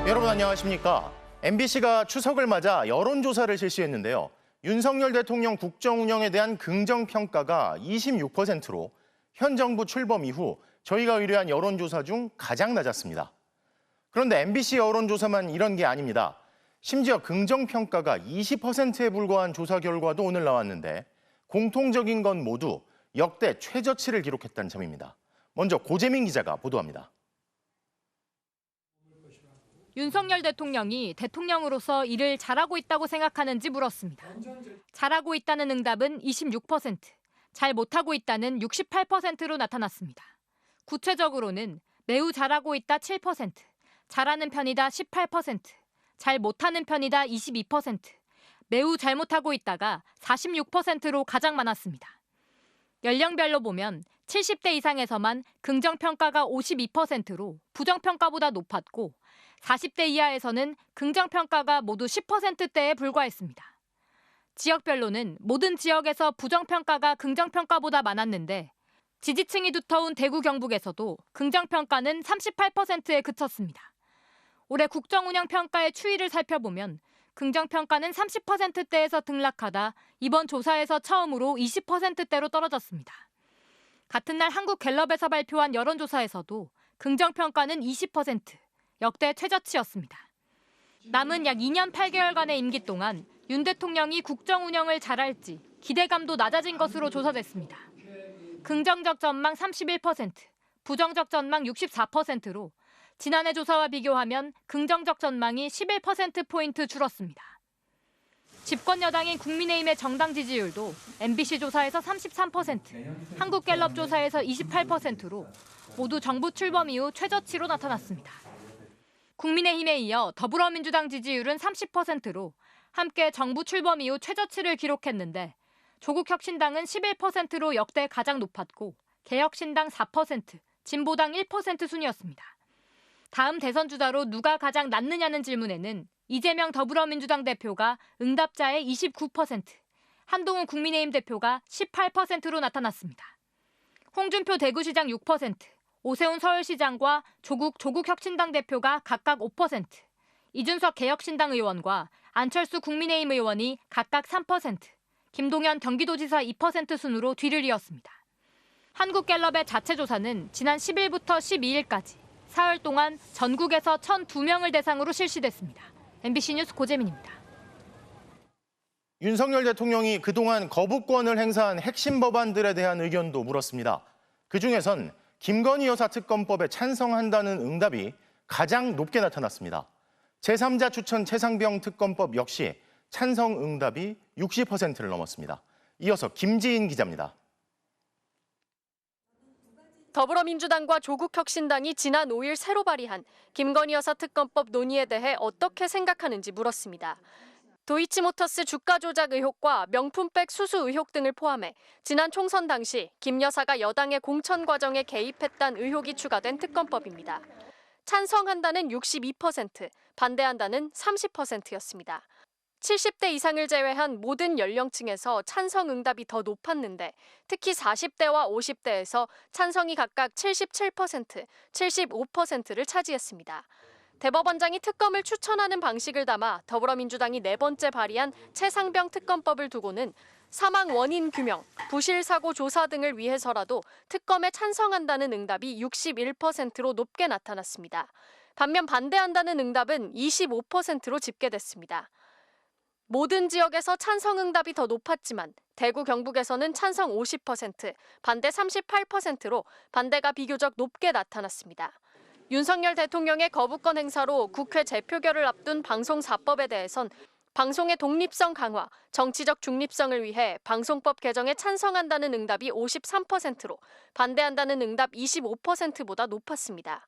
여러분 안녕하십니까? MBC가 추석을 맞아 여론조사를 실시했는데요. 윤석열 대통령 국정 운영에 대한 긍정평가가 26%로 현 정부 출범 이후 저희가 의뢰한 여론조사 중 가장 낮았습니다. 그런데 MBC 여론조사만 이런 게 아닙니다. 심지어 긍정평가가 20%에 불과한 조사 결과도 오늘 나왔는데 공통적인 건 모두 역대 최저치를 기록했다는 점입니다. 먼저 고재민 기자가 보도합니다. 윤석열 대통령이 대통령으로서 일을 잘하고 있다고 생각하는지 물었습니다. 잘하고 있다는 응답은 26%, 잘 못하고 있다는 68%로 나타났습니다. 구체적으로는 매우 잘하고 있다 7%, 잘하는 편이다 18%, 잘 못하는 편이다 22%, 매우 잘못하고 있다가 46%로 가장 많았습니다. 연령별로 보면 70대 이상에서만 긍정평가가 52%로 부정평가보다 높았고 40대 이하에서는 긍정평가가 모두 10%대에 불과했습니다. 지역별로는 모든 지역에서 부정평가가 긍정평가보다 많았는데 지지층이 두터운 대구 경북에서도 긍정평가는 38%에 그쳤습니다. 올해 국정운영평가의 추이를 살펴보면 긍정평가는 30%대에서 등락하다 이번 조사에서 처음으로 20%대로 떨어졌습니다. 같은 날 한국갤럽에서 발표한 여론조사에서도 긍정평가는 20%, 역대 최저치였습니다. 남은 약 2년 8개월간의 임기 동안 윤 대통령이 국정 운영을 잘할지 기대감도 낮아진 것으로 조사됐습니다. 긍정적 전망 31%, 부정적 전망 64%로 지난해 조사와 비교하면 긍정적 전망이 11%포인트 줄었습니다. 집권 여당인 국민의힘의 정당 지지율도 MBC 조사에서 33%, 한국갤럽 조사에서 28%로 모두 정부 출범 이후 최저치로 나타났습니다. 국민의힘에 이어 더불어민주당 지지율은 30%로 함께 정부 출범 이후 최저치를 기록했는데 조국혁신당은 11%로 역대 가장 높았고 개혁신당 4%, 진보당 1% 순이었습니다. 다음 대선 주자로 누가 가장 낫느냐는 질문에는 이재명 더불어민주당 대표가 응답자의 29%, 한동훈 국민의힘 대표가 18%로 나타났습니다. 홍준표 대구시장 6%, 오세훈 서울시장과 조국혁신당 대표가 각각 5%, 이준석 개혁신당 의원과 안철수 국민의힘 의원이 각각 3%, 김동연 경기도지사 2% 순으로 뒤를 이었습니다. 한국갤럽의 자체 조사는 지난 10일부터 12일까지 사흘 동안 전국에서 1,002명을 대상으로 실시됐습니다. MBC 뉴스 고재민입니다. 윤석열 대통령이 그동안 거부권을 행사한 핵심 법안들에 대한 의견도 물었습니다. 그중에선 김건희 여사 특검법에 찬성한다는 응답이 가장 높게 나타났습니다. 제3자 추천 최상병 특검법 역시 찬성 응답이 60%를 넘었습니다. 이어서 김지인 기자입니다. 더불어민주당과 조국혁신당이 지난 5일 새로 발의한 김건희 여사 특검법 논의에 대해 어떻게 생각하는지 물었습니다. 도이치모터스 주가 조작 의혹과 명품백 수수 의혹 등을 포함해 지난 총선 당시 김 여사가 여당의 공천 과정에 개입했다는 의혹이 추가된 특검법입니다. 찬성한다는 62%, 반대한다는 30%였습니다. 70대 이상을 제외한 모든 연령층에서 찬성 응답이 더 높았는데 특히 40대와 50대에서 찬성이 각각 77%, 75%를 차지했습니다. 대법원장이 특검을 추천하는 방식을 담아 더불어민주당이 네 번째 발의한 최상병 특검법을 두고는 사망 원인 규명, 부실 사고 조사 등을 위해서라도 특검에 찬성한다는 응답이 61%로 높게 나타났습니다. 반면 반대한다는 응답은 25%로 집계됐습니다. 모든 지역에서 찬성 응답이 더 높았지만 대구 경북에서는 찬성 50%, 반대 38%로 반대가 비교적 높게 나타났습니다. 윤석열 대통령의 거부권 행사로 국회 재표결을 앞둔 방송사법에 대해선 방송의 독립성 강화, 정치적 중립성을 위해 방송법 개정에 찬성한다는 응답이 53%로 반대한다는 응답 25%보다 높았습니다.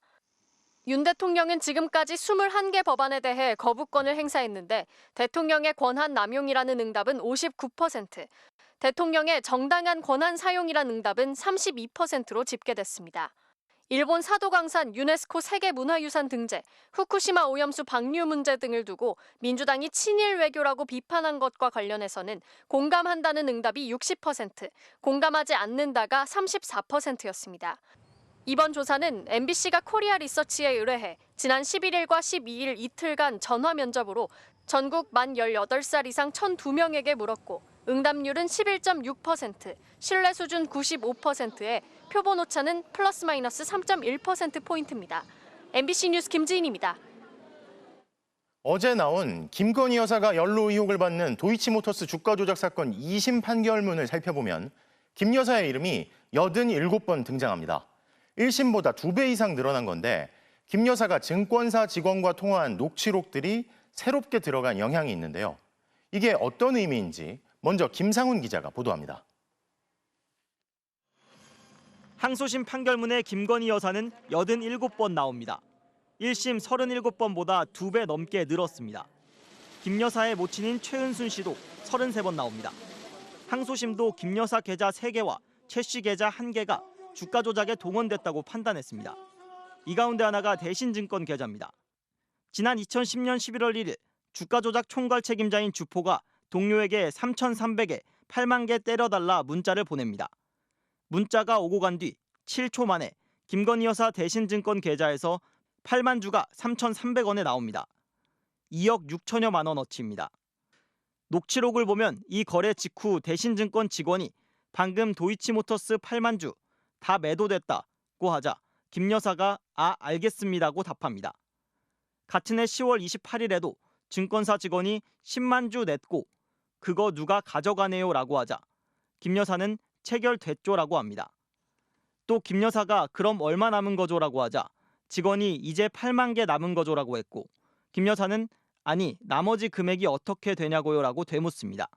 윤 대통령은 지금까지 21개 법안에 대해 거부권을 행사했는데 대통령의 권한 남용이라는 응답은 59%, 대통령의 정당한 권한 사용이라는 응답은 32%로 집계됐습니다. 일본 사도강산 유네스코 세계문화유산 등재, 후쿠시마 오염수 방류 문제 등을 두고 민주당이 친일 외교라고 비판한 것과 관련해서는 공감한다는 응답이 60%, 공감하지 않는다가 34%였습니다. 이번 조사는 MBC가 코리아 리서치에 의뢰해 지난 11일과 12일 이틀간 전화 면접으로 전국 만 18살 이상 1,002명에게 물었고 응답률은 11.6%, 신뢰 수준 95%에 표본 오차는 플러스 마이너스 3.1%포인트입니다. MBC 뉴스 김지인입니다. 어제 나온 김건희 여사가 연루 의혹을 받는 도이치모터스 주가 조작 사건 2심 판결문을 살펴보면 김 여사의 이름이 87번 등장합니다. 1심보다 2배 이상 늘어난 건데 김 여사가 증권사 직원과 통화한 녹취록들이 새롭게 들어간 영향이 있는데요. 이게 어떤 의미인지 먼저 김상훈 기자가 보도합니다. 항소심 판결문에 김건희 여사는 87번 나옵니다. 1심 37번보다 2배 넘게 늘었습니다. 김 여사의 모친인 최은순 씨도 33번 나옵니다. 항소심도 김 여사 계좌 3개와 최 씨 계좌 1개가 주가 조작에 동원됐다고 판단했습니다. 이 가운데 하나가 대신증권 계좌입니다. 지난 2010년 11월 1일 주가 조작 총괄 책임자인 주포가 동료에게 3,300에 8만 개 때려달라 문자를 보냅니다. 문자가 오고 간 뒤 7초 만에 김건희 여사 대신증권 계좌에서 8만 주가 3,300원에 나옵니다. 2억 6천여만 원어치입니다. 녹취록을 보면 이 거래 직후 대신증권 직원이 방금 도이치모터스 8만 주 다 매도됐다고 하자 김 여사가 알겠습니다고 답합니다. 같은 해 10월 28일에도 증권사 직원이 10만 주 냈고 그거 누가 가져가네요라고 하자 김 여사는 체결됐죠라고 합니다. 또 김 여사가 그럼 얼마 남은 거죠라고 하자 직원이 이제 8만 개 남은 거죠라고 했고 김 여사는 아니 나머지 금액이 어떻게 되냐고요라고 되묻습니다.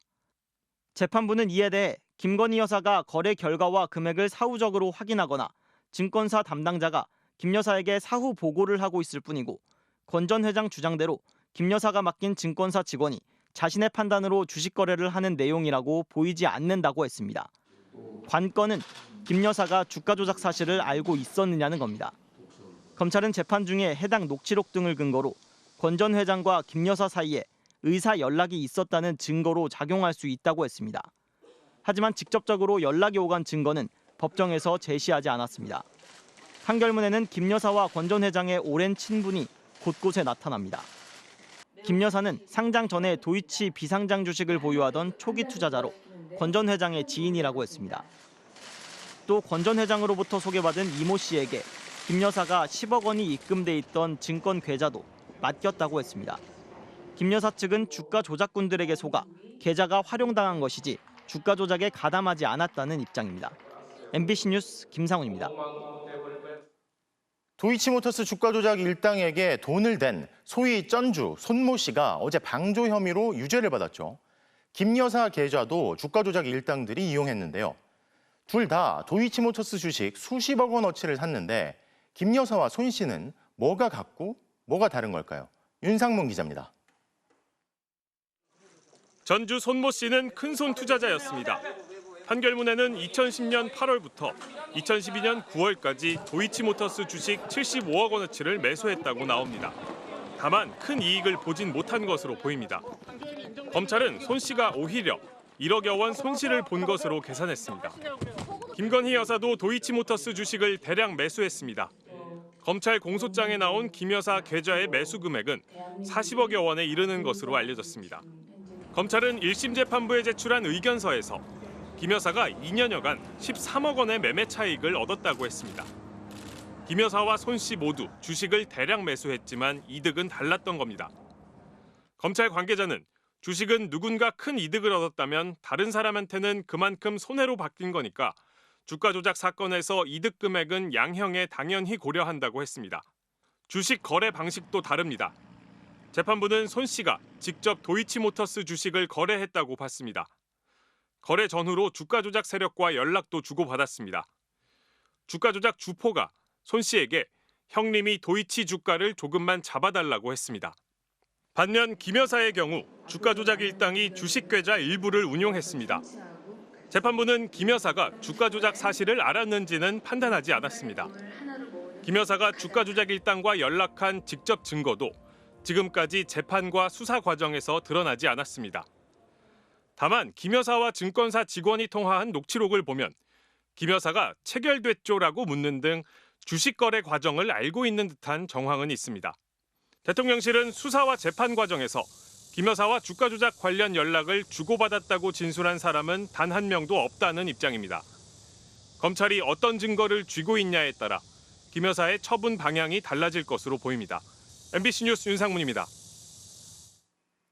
재판부는 이에 대해 김건희 여사가 거래 결과와 금액을 사후적으로 확인하거나 증권사 담당자가 김 여사에게 사후 보고를 하고 있을 뿐이고 권 전 회장 주장대로 김 여사가 맡긴 증권사 직원이 자신의 판단으로 주식 거래를 하는 내용이라고 보이지 않는다고 했습니다. 관건은 김 여사가 주가 조작 사실을 알고 있었느냐는 겁니다. 검찰은 재판 중에 해당 녹취록 등을 근거로 권 전 회장과 김 여사 사이에 의사 연락이 있었다는 증거로 작용할 수 있다고 했습니다. 하지만 직접적으로 연락이 오간 증거는 법정에서 제시하지 않았습니다. 판결문에는 김 여사와 권 전 회장의 오랜 친분이 곳곳에 나타납니다. 김 여사는 상장 전에 도이치 비상장 주식을 보유하던 초기 투자자로 권 전 회장의 지인이라고 했습니다. 또 권 전 회장으로부터 소개받은 이모 씨에게 김 여사가 10억 원이 입금돼 있던 증권 계좌도 맡겼다고 했습니다. 김 여사 측은 주가 조작꾼들에게 속아 계좌가 활용당한 것이지 주가 조작에 가담하지 않았다는 입장입니다. MBC 뉴스 김상훈입니다. 도이치모터스 주가 조작 일당에게 돈을 댄 소위 쩐주 손모 씨가 어제 방조 혐의로 유죄를 받았죠. 김 여사 계좌도 주가 조작 일당들이 이용했는데요. 둘 다 도이치모터스 주식 수십억 원어치를 샀는데 김 여사와 손 씨는 뭐가 같고 뭐가 다른 걸까요? 윤상문 기자입니다. 전주 손모 씨는 큰손 투자자였습니다. 판결문에는 2010년 8월부터 2012년 9월까지 도이치모터스 주식 75억 원어치를 매수했다고 나옵니다. 다만 큰 이익을 보진 못한 것으로 보입니다. 검찰은 손 씨가 오히려 1억여 원 손실을 본 것으로 계산했습니다. 김건희 여사도 도이치모터스 주식을 대량 매수했습니다. 검찰 공소장에 나온 김 여사 계좌의 매수 금액은 40억여 원에 이르는 것으로 알려졌습니다. 검찰은 1심 재판부에 제출한 의견서에서 김 여사가 2년여간 13억 원의 매매 차익을 얻었다고 했습니다. 김 여사와 손 씨 모두 주식을 대량 매수했지만 이득은 달랐던 겁니다. 검찰 관계자는 주식은 누군가 큰 이득을 얻었다면 다른 사람한테는 그만큼 손해로 바뀐 거니까 주가 조작 사건에서 이득 금액은 양형에 당연히 고려한다고 했습니다. 주식 거래 방식도 다릅니다. 재판부는 손 씨가 직접 도이치모터스 주식을 거래했다고 봤습니다. 거래 전후로 주가 조작 세력과 연락도 주고받았습니다. 주가 조작 주포가 손 씨에게 형님이 도이치 주가를 조금만 잡아달라고 했습니다. 반면 김 여사의 경우 주가 조작 일당이 주식 계좌 일부를 운용했습니다. 재판부는 김 여사가 주가 조작 사실을 알았는지는 판단하지 않았습니다. 김 여사가 주가 조작 일당과 연락한 직접 증거도 지금까지 재판과 수사 과정에서 드러나지 않았습니다. 다만 김 여사와 증권사 직원이 통화한 녹취록을 보면 김 여사가 체결됐죠라고 묻는 등 주식 거래 과정을 알고 있는 듯한 정황은 있습니다. 대통령실은 수사와 재판 과정에서 김 여사와 주가 조작 관련 연락을 주고받았다고 진술한 사람은 단 한 명도 없다는 입장입니다. 검찰이 어떤 증거를 쥐고 있냐에 따라 김 여사의 처분 방향이 달라질 것으로 보입니다. MBC 뉴스 윤상문입니다.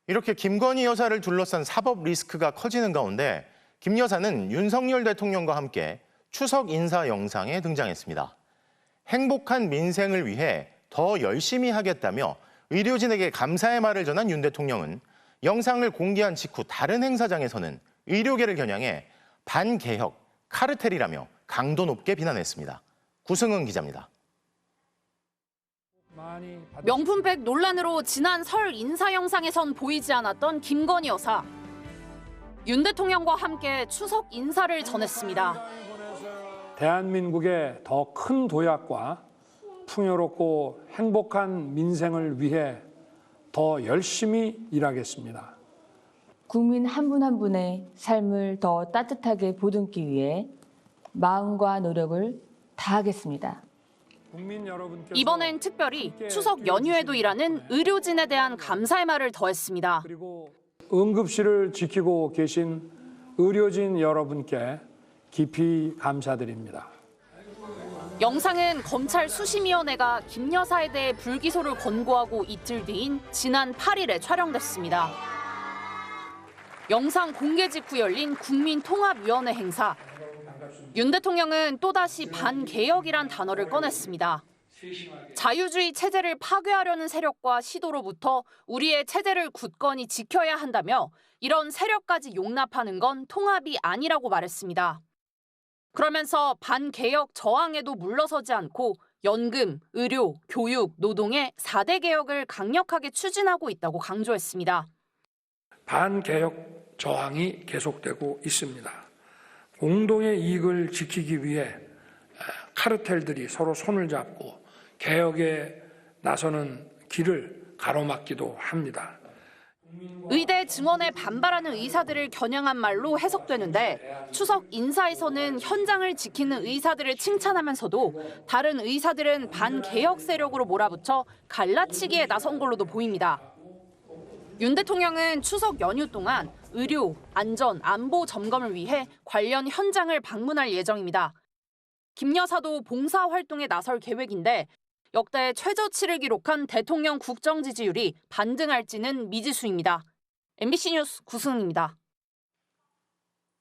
이렇게 김건희 여사를 둘러싼 사법 리스크가 커지는 가운데 김 여사는 윤석열 대통령과 함께 추석 인사 영상에 등장했습니다. 행복한 민생을 위해 더 열심히 하겠다며 의료진에게 감사의 말을 전한 윤 대통령은 영상을 공개한 직후 다른 행사장에서는 의료계를 겨냥해 반개혁, 카르텔이라며 강도 높게 비난했습니다. 구승은 기자입니다. 명품백 논란으로 지난 설 인사 영상에선 보이지 않았던 김건희 여사. 윤 대통령과 함께 추석 인사를 전했습니다. 대한민국의 더 큰 도약과 풍요롭고 행복한 민생을 위해 더 열심히 일하겠습니다. 국민 한 분 한 분의 삶을 더 따뜻하게 보듬기 위해 마음과 노력을 다하겠습니다. 이번엔 특별히 추석 연휴에도 일하는 의료진에 대한 감사의 말을 더했습니다. 그리고 응급실을 지키고 계신 의료진 여러분께 깊이 감사드립니다. 영상은 검찰 수심위원회가 김 여사에 대해 불기소를 권고하고 이틀 뒤인 지난 8일에 촬영됐습니다. 영상 공개 직후 열린 국민통합위원회 행사. 윤 대통령은 또다시 반개혁이란 단어를 꺼냈습니다. 자유주의 체제를 파괴하려는 세력과 시도로부터 우리의 체제를 굳건히 지켜야 한다며 이런 세력까지 용납하는 건 통합이 아니라고 말했습니다. 그러면서 반개혁 저항에도 물러서지 않고 연금, 의료, 교육, 노동의 4대 개혁을 강력하게 추진하고 있다고 강조했습니다. 반개혁 저항이 계속되고 있습니다. 공동의 이익을 지키기 위해 카르텔들이 서로 손을 잡고 개혁에 나서는 길을 가로막기도 합니다. 의대 증원에 반발하는 의사들을 겨냥한 말로 해석되는데 추석 인사에서는 현장을 지키는 의사들을 칭찬하면서도 다른 의사들은 반개혁 세력으로 몰아붙여 갈라치기에 나선 걸로도 보입니다. 윤 대통령은 추석 연휴 동안 의료, 안전, 안보 점검을 위해 관련 현장을 방문할 예정입니다. 김 여사도 봉사활동에 나설 계획인데 역대 최저치를 기록한 대통령 국정 지지율이 반등할지는 미지수입니다. MBC 뉴스 구승은입니다.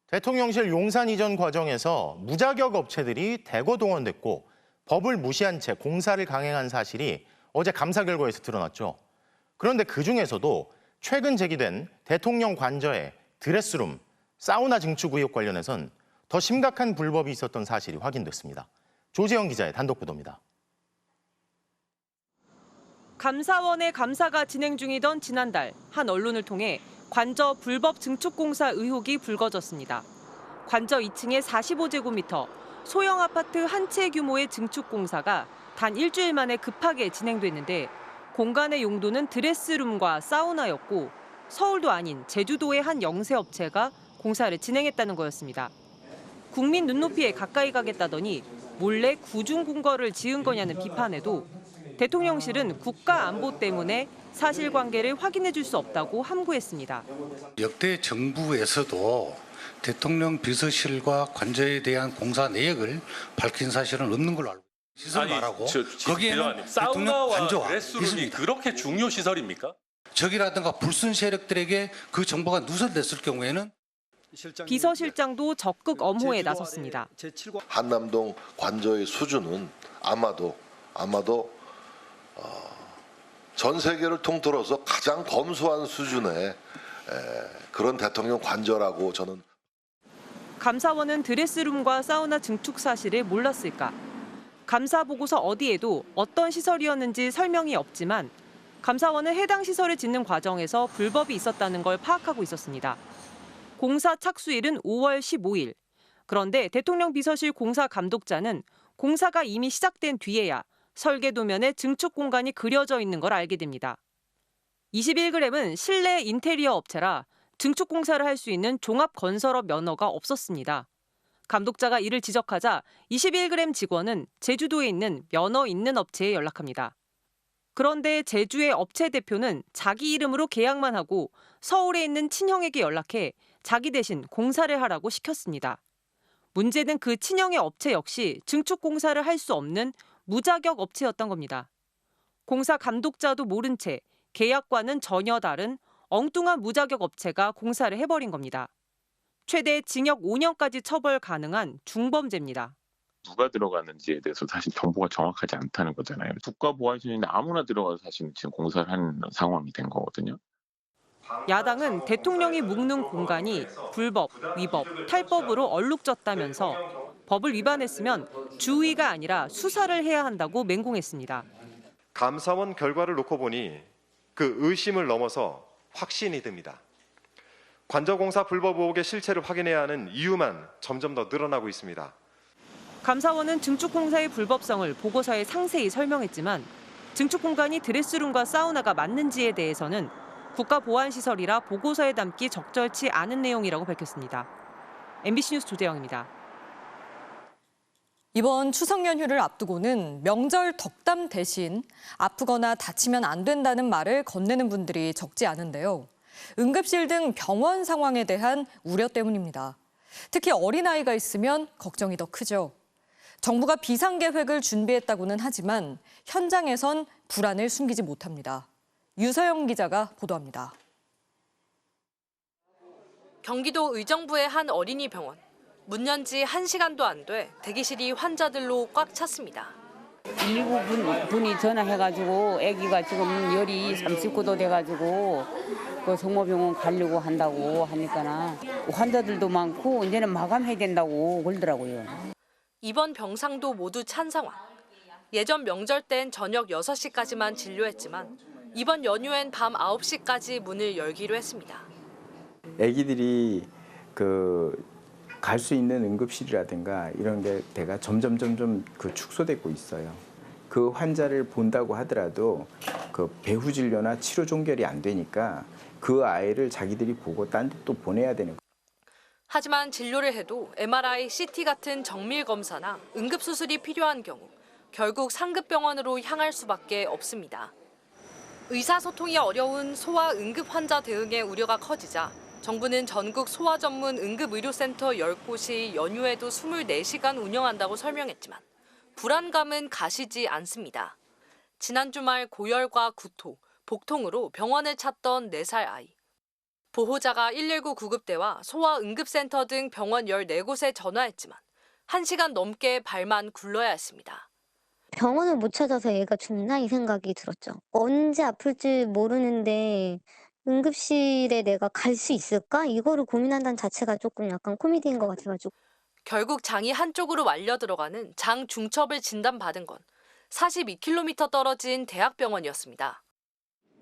대통령실 용산 이전 과정에서 무자격 업체들이 대거 동원됐고 법을 무시한 채 공사를 강행한 사실이 어제 감사 결과에서 드러났죠. 그런데 그중에서도 최근 제기된 대통령 관저의 드레스룸, 사우나 증축 의혹 관련해선 더 심각한 불법이 있었던 사실이 확인됐습니다. 조재영 기자의 단독 보도입니다. 감사원의 감사가 진행 중이던 지난달 한 언론을 통해 관저 불법 증축 공사 의혹이 불거졌습니다. 관저 2층에 45제곱미터 소형 아파트 한 채 규모의 증축 공사가 단 일주일 만에 급하게 진행됐는데 공간의 용도는 드레스룸과 사우나였고 서울도 아닌 제주도의 한 영세업체가 공사를 진행했다는 거였습니다. 국민 눈높이에 가까이 가겠다더니 몰래 구중궁궐을 지은 거냐는 비판에도 대통령실은 국가 안보 때문에 사실관계를 확인해 줄 수 없다고 함구했습니다. 역대 정부에서도 대통령 비서실과 관저에 대한 공사 내역을 밝힌 사실은 없는 걸로 알고 있습니다. 시설 말하고 거기에는 사우나와 드레스룸이 그렇게 중요 시설입니까? 적이라든가 불순 세력들에게 그 정보가 누설됐을 경우에는 비서실장도 적극 엄호에 나섰습니다. 한남동 관저의 수준은 아마도 전 세계를 통틀어서 가장 검소한 수준의 그런 대통령 관저라고 저는. 감사원은 드레스룸과 사우나 증축 사실을 몰랐을까? 감사 보고서 어디에도 어떤 시설이었는지 설명이 없지만 감사원은 해당 시설을 짓는 과정에서 불법이 있었다는 걸 파악하고 있었습니다. 공사 착수일은 5월 15일. 그런데 대통령 비서실 공사 감독자는 공사가 이미 시작된 뒤에야 설계 도면에 증축 공간이 그려져 있는 걸 알게 됩니다. 21g은 실내 인테리어 업체라 증축 공사를 할 수 있는 종합건설업 면허가 없었습니다. 감독자가 이를 지적하자 21g 직원은 제주도에 있는 면허 있는 업체에 연락합니다. 그런데 제주의 업체 대표는 자기 이름으로 계약만 하고 서울에 있는 친형에게 연락해 자기 대신 공사를 하라고 시켰습니다. 문제는 그 친형의 업체 역시 증축 공사를 할 수 없는 무자격 업체였던 겁니다. 공사 감독자도 모른 채 계약과는 전혀 다른 엉뚱한 무자격 업체가 공사를 해버린 겁니다. 최대 징역 5년까지 처벌 가능한 중범죄입니다. 누가 들어가는지에 대해서 사실 정보가 정확하지 않다는 거잖아요. 국가보안시설인데 아무나 들어가서 사실 지금 공사를 하는 상황이 된 거거든요. 야당은 대통령이 묵는 공간이 불법, 위법, 탈법으로 얼룩졌다면서 법을 위반했으면 주의가 아니라 수사를 해야 한다고 맹공했습니다. 감사원 결과를 놓고 보니 그 의심을 넘어서 확신이 듭니다. 관저공사 불법 의혹의 실체를 확인해야 하는 이유만 점점 더 늘어나고 있습니다. 감사원은 증축공사의 불법성을 보고서에 상세히 설명했지만 증축 공간이 드레스룸과 사우나가 맞는지에 대해서는 국가보안시설이라 보고서에 담기 적절치 않은 내용이라고 밝혔습니다. MBC 뉴스 조재영입니다. 이번 추석 연휴를 앞두고는 명절 덕담 대신 아프거나 다치면 안 된다는 말을 건네는 분들이 적지 않은데요. 응급실 등 병원 상황에 대한 우려 때문입니다. 특히 어린아이가 있으면 걱정이 더 크죠. 정부가 비상계획을 준비했다고는 하지만 현장에선 불안을 숨기지 못합니다. 유서영 기자가 보도합니다. 경기도 의정부의 한 어린이 병원. 문 연 지 1시간도 안 돼 대기실이 환자들로 꽉 찼습니다. 119분이 전화해가지고 아기가 지금 열이 39도 돼가지고 그 성모병원 가려고 한다고 하니까 환자들도 많고 이제는 마감해야 된다고 그러더라고요. 입원 병상도 모두 찬 상황. 예전 명절 땐 저녁 6시까지만 진료했지만 이번 연휴엔 밤 9시까지 문을 열기로 했습니다. 아기들이 갈 수 있는 응급실이라든가 이런 데가 점점 축소되고 있어요. 그 환자를 본다고 하더라도 그 배후 진료나 치료 종결이 안 되니까 그 아이를 자기들이 보고 딴 데 또 보내야 되는 거예요. 하지만 진료를 해도 MRI, CT 같은 정밀 검사나 응급 수술이 필요한 경우 결국 상급병원으로 향할 수밖에 없습니다. 의사소통이 어려운 소아 응급 환자 대응의 우려가 커지자 정부는 전국 소아 전문 응급의료센터 10곳이 연휴에도 24시간 운영한다고 설명했지만 불안감은 가시지 않습니다. 지난 주말 고열과 구토, 복통으로 병원을 찾던 4살 아이. 보호자가 119 구급대와 소아 응급센터 등 병원 14곳에 전화했지만 1시간 넘게 발만 굴러야 했습니다. 병원을 못 찾아서 얘가 죽나 이 생각이 들었죠. 언제 아플지 모르는데 응급실에 내가 갈 수 있을까? 이거를 고민한다는 자체가 조금 약간 코미디인 것 같아가지고. 결국 장이 한쪽으로 말려 들어가는 장 중첩을 진단받은 건 42km 떨어진 대학병원이었습니다.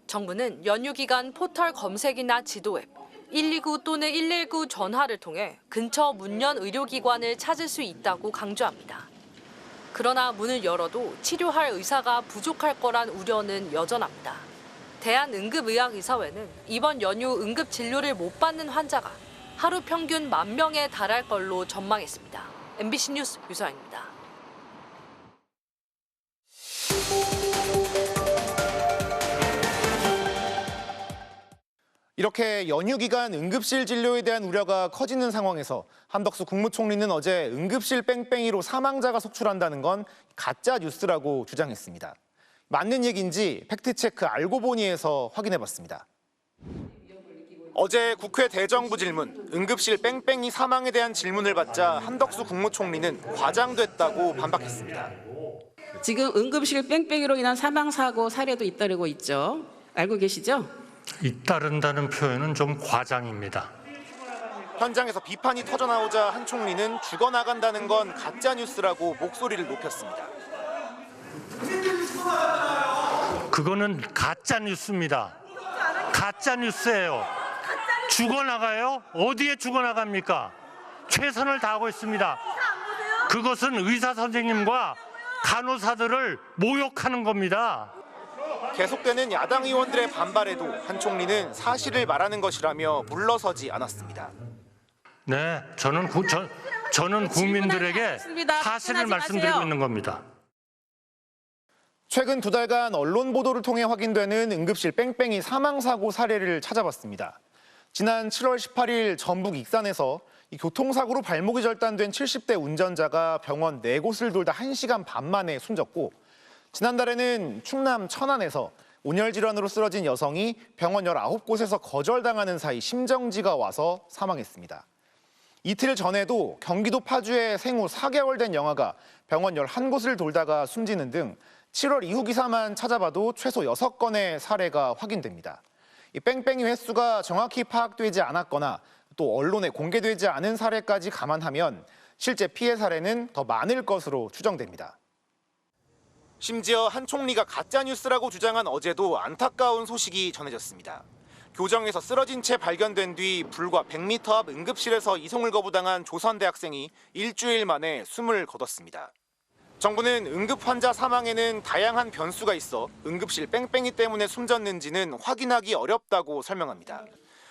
정부는 연휴 기간 포털 검색이나 지도 앱, 129 또는 119 전화를 통해 근처 문 연 의료기관을 찾을 수 있다고 강조합니다. 그러나 문을 열어도 치료할 의사가 부족할 거란 우려는 여전합니다. 대한응급의학의사회는 이번 연휴 응급진료를 못 받는 환자가 하루 평균 10,000명에 달할 걸로 전망했습니다. MBC 뉴스 유서영입니다. 이렇게 연휴 기간 응급실 진료에 대한 우려가 커지는 상황에서 한덕수 국무총리는 어제 응급실 뺑뺑이로 사망자가 속출한다는 건 가짜 뉴스라고 주장했습니다. 맞는 얘기인지 팩트체크 알고 보니에서 확인해봤습니다. 어제 국회 대정부 질문, 응급실 뺑뺑이 사망에 대한 질문을 받자 한덕수 국무총리는 과장됐다고 반박했습니다. 지금 응급실 뺑뺑이로 인한 사망사고 사례도 잇따르고 있죠. 알고 계시죠? 잇따른다는 표현은 좀 과장입니다. 현장에서 비판이 터져나오자 한 총리는 죽어나간다는 건 가짜뉴스라고 목소리를 높였습니다. 그거는 가짜뉴스입니다. 가짜뉴스예요. 죽어나가요? 어디에 죽어나갑니까? 최선을 다하고 있습니다. 그것은 의사 선생님과 간호사들을 모욕하는 겁니다. 계속되는 야당 의원들의 반발에도 한 총리는 사실을 말하는 것이라며 물러서지 않았습니다. 네, 저는 국민들에게 사실을 말씀드리고 있는 겁니다. 최근 2달간 언론 보도를 통해 확인되는 응급실 뺑뺑이 사망사고 사례를 찾아봤습니다. 지난 7월 18일 전북 익산에서 교통사고로 발목이 절단된 70대 운전자가 병원 4곳을 돌다 1시간 반 만에 숨졌고, 지난달에는 충남 천안에서 온열 질환으로 쓰러진 여성이 병원 19곳에서 거절당하는 사이 심정지가 와서 사망했습니다. 이틀 전에도 경기도 파주의 생후 4개월 된 영아가 병원 11곳을 돌다가 숨지는 등 7월 이후 기사만 찾아봐도 최소 6건의 사례가 확인됩니다. 이 뺑뺑이 횟수가 정확히 파악되지 않았거나 또 언론에 공개되지 않은 사례까지 감안하면 실제 피해 사례는 더 많을 것으로 추정됩니다. 심지어 한 총리가 가짜뉴스라고 주장한 어제도 안타까운 소식이 전해졌습니다. 교정에서 쓰러진 채 발견된 뒤 불과 100m 앞 응급실에서 이송을 거부당한 조선대 학생이 일주일 만에 숨을 거뒀습니다. 정부는 응급 환자 사망에는 다양한 변수가 있어 응급실 뺑뺑이 때문에 숨졌는지는 확인하기 어렵다고 설명합니다.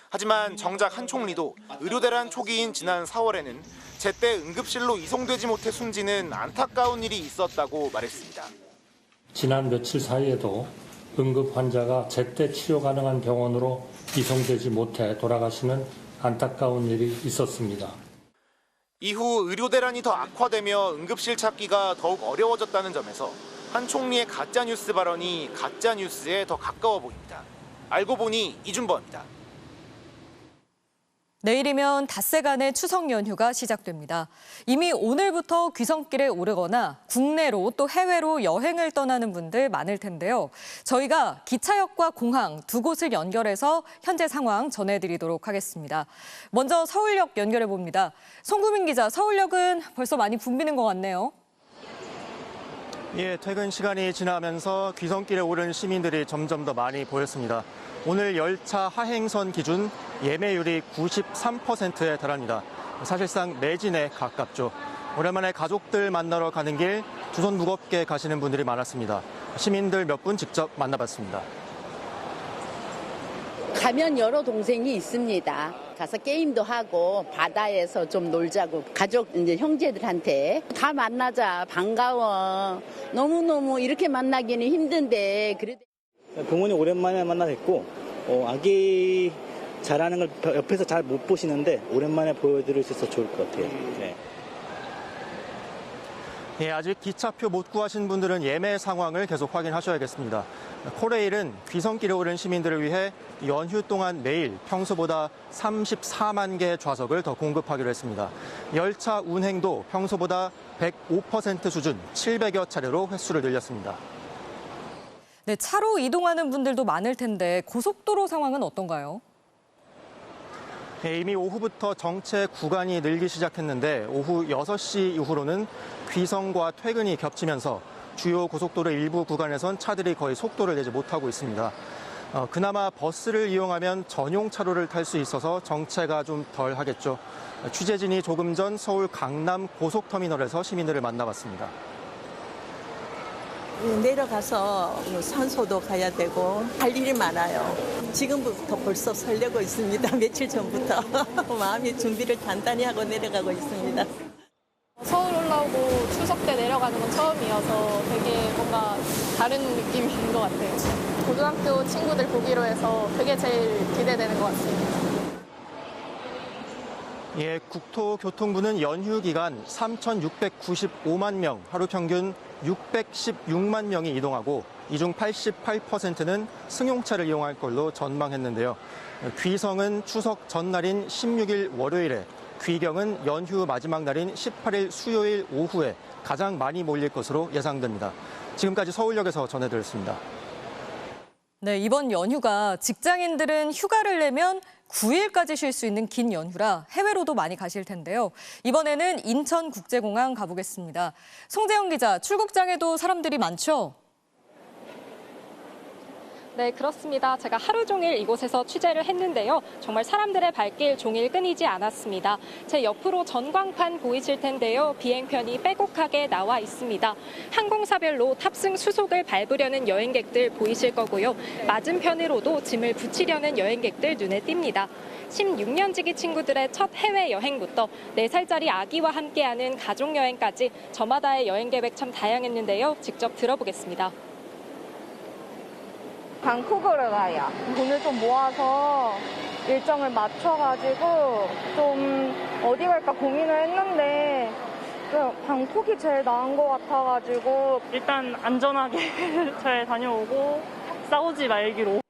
하지만 정작 한 총리도 의료대란 초기인 지난 4월에는 제때 응급실로 이송되지 못해 숨지는 안타까운 일이 있었다고 말했습니다. 지난 며칠 사이에도 응급 환자가 제때 치료 가능한 병원으로 이송되지 못해 돌아가시는 안타까운 일이 있었습니다. 이후 의료대란이 더 악화되며 응급실 찾기가 더욱 어려워졌다는 점에서 한 총리의 가짜뉴스 발언이 가짜뉴스에 더 가까워 보입니다. 알고 보니 이준범입니다. 내일이면 닷새간의 추석 연휴가 시작됩니다. 이미 오늘부터 귀성길에 오르거나 국내로 또 해외로 여행을 떠나는 분들 많을 텐데요. 저희가 기차역과 공항 2곳을 연결해서 현재 상황 전해드리도록 하겠습니다. 먼저 서울역 연결해 봅니다. 송구민 기자, 서울역은 벌써 많이 붐비는 것 같네요. 예, 퇴근 시간이 지나면서 귀성길에 오른 시민들이 점점 더 많이 보였습니다. 오늘 열차 하행선 기준 예매율이 93%에 달합니다. 사실상 매진에 가깝죠. 오랜만에 가족들 만나러 가는 길 두 손 무겁게 가시는 분들이 많았습니다. 시민들 몇 분 직접 만나봤습니다. 가면 여러 동생이 있습니다. 가서 게임도 하고 바다에서 좀 놀자고 가족 이제 형제들한테 다 만나자 반가워 너무너무 이렇게 만나기는 힘든데 그래도 부모님 오랜만에 만나 뵙고 아기 잘하는 걸 옆에서 잘 못 보시는데 오랜만에 보여드릴 수 있어서 좋을 것 같아요. 네. 예, 아직 기차표 못 구하신 분들은 예매 상황을 계속 확인하셔야겠습니다. 코레일은 귀성길에 오른 시민들을 위해 연휴 동안 매일 평소보다 34만 개의 좌석을 더 공급하기로 했습니다. 열차 운행도 평소보다 105% 수준 700여 차례로 횟수를 늘렸습니다. 네, 차로 이동하는 분들도 많을 텐데 고속도로 상황은 어떤가요? 네, 이미 오후부터 정체 구간이 늘기 시작했는데 오후 6시 이후로는 귀성과 퇴근이 겹치면서 주요 고속도로 일부 구간에선 차들이 거의 속도를 내지 못하고 있습니다. 그나마 버스를 이용하면 전용 차로를 탈 수 있어서 정체가 좀 덜 하겠죠. 취재진이 조금 전 서울 강남 고속터미널에서 시민들을 만나봤습니다. 내려가서 산소도 가야 되고 할 일이 많아요. 지금부터 벌써 설레고 있습니다. 며칠 전부터 마음의 준비를 단단히 하고 내려가고 있습니다. 서울 올라오고 추석 때 내려가는 건 처음이어서 되게 뭔가 다른 느낌인 것 같아요. 고등학교 친구들 보기로 해서 그게 제일 기대되는 것 같습니다. 예, 국토교통부는 연휴 기간 3,695만 명, 하루 평균 616만 명이 이동하고 이 중 88%는 승용차를 이용할 걸로 전망했는데요. 귀성은 추석 전날인 16일 월요일에, 귀경은 연휴 마지막 날인 18일 수요일 오후에 가장 많이 몰릴 것으로 예상됩니다. 지금까지 서울역에서 전해드렸습니다. 네, 이번 연휴가 직장인들은 휴가를 내면 9일까지 쉴 수 있는 긴 연휴라 해외로도 많이 가실 텐데요. 이번에는 인천국제공항 가보겠습니다. 송재영 기자, 출국장에도 사람들이 많죠? 네, 그렇습니다. 제가 하루 종일 이곳에서 취재를 했는데요. 정말 사람들의 발길 종일 끊이지 않았습니다. 제 옆으로 전광판 보이실 텐데요. 비행편이 빼곡하게 나와 있습니다. 항공사별로 탑승 수속을 밟으려는 여행객들 보이실 거고요. 맞은편으로도 짐을 붙이려는 여행객들 눈에 띕니다. 16년지기 친구들의 첫 해외여행부터 4살짜리 아기와 함께하는 가족여행까지 저마다의 여행 계획 참 다양했는데요. 직접 들어보겠습니다. 방콕으로 가요. 돈을 좀 모아서 일정을 맞춰가지고 좀 어디 갈까 고민을 했는데 방콕이 제일 나은 것 같아가지고 일단 안전하게 잘 다녀오고 싸우지 말기로.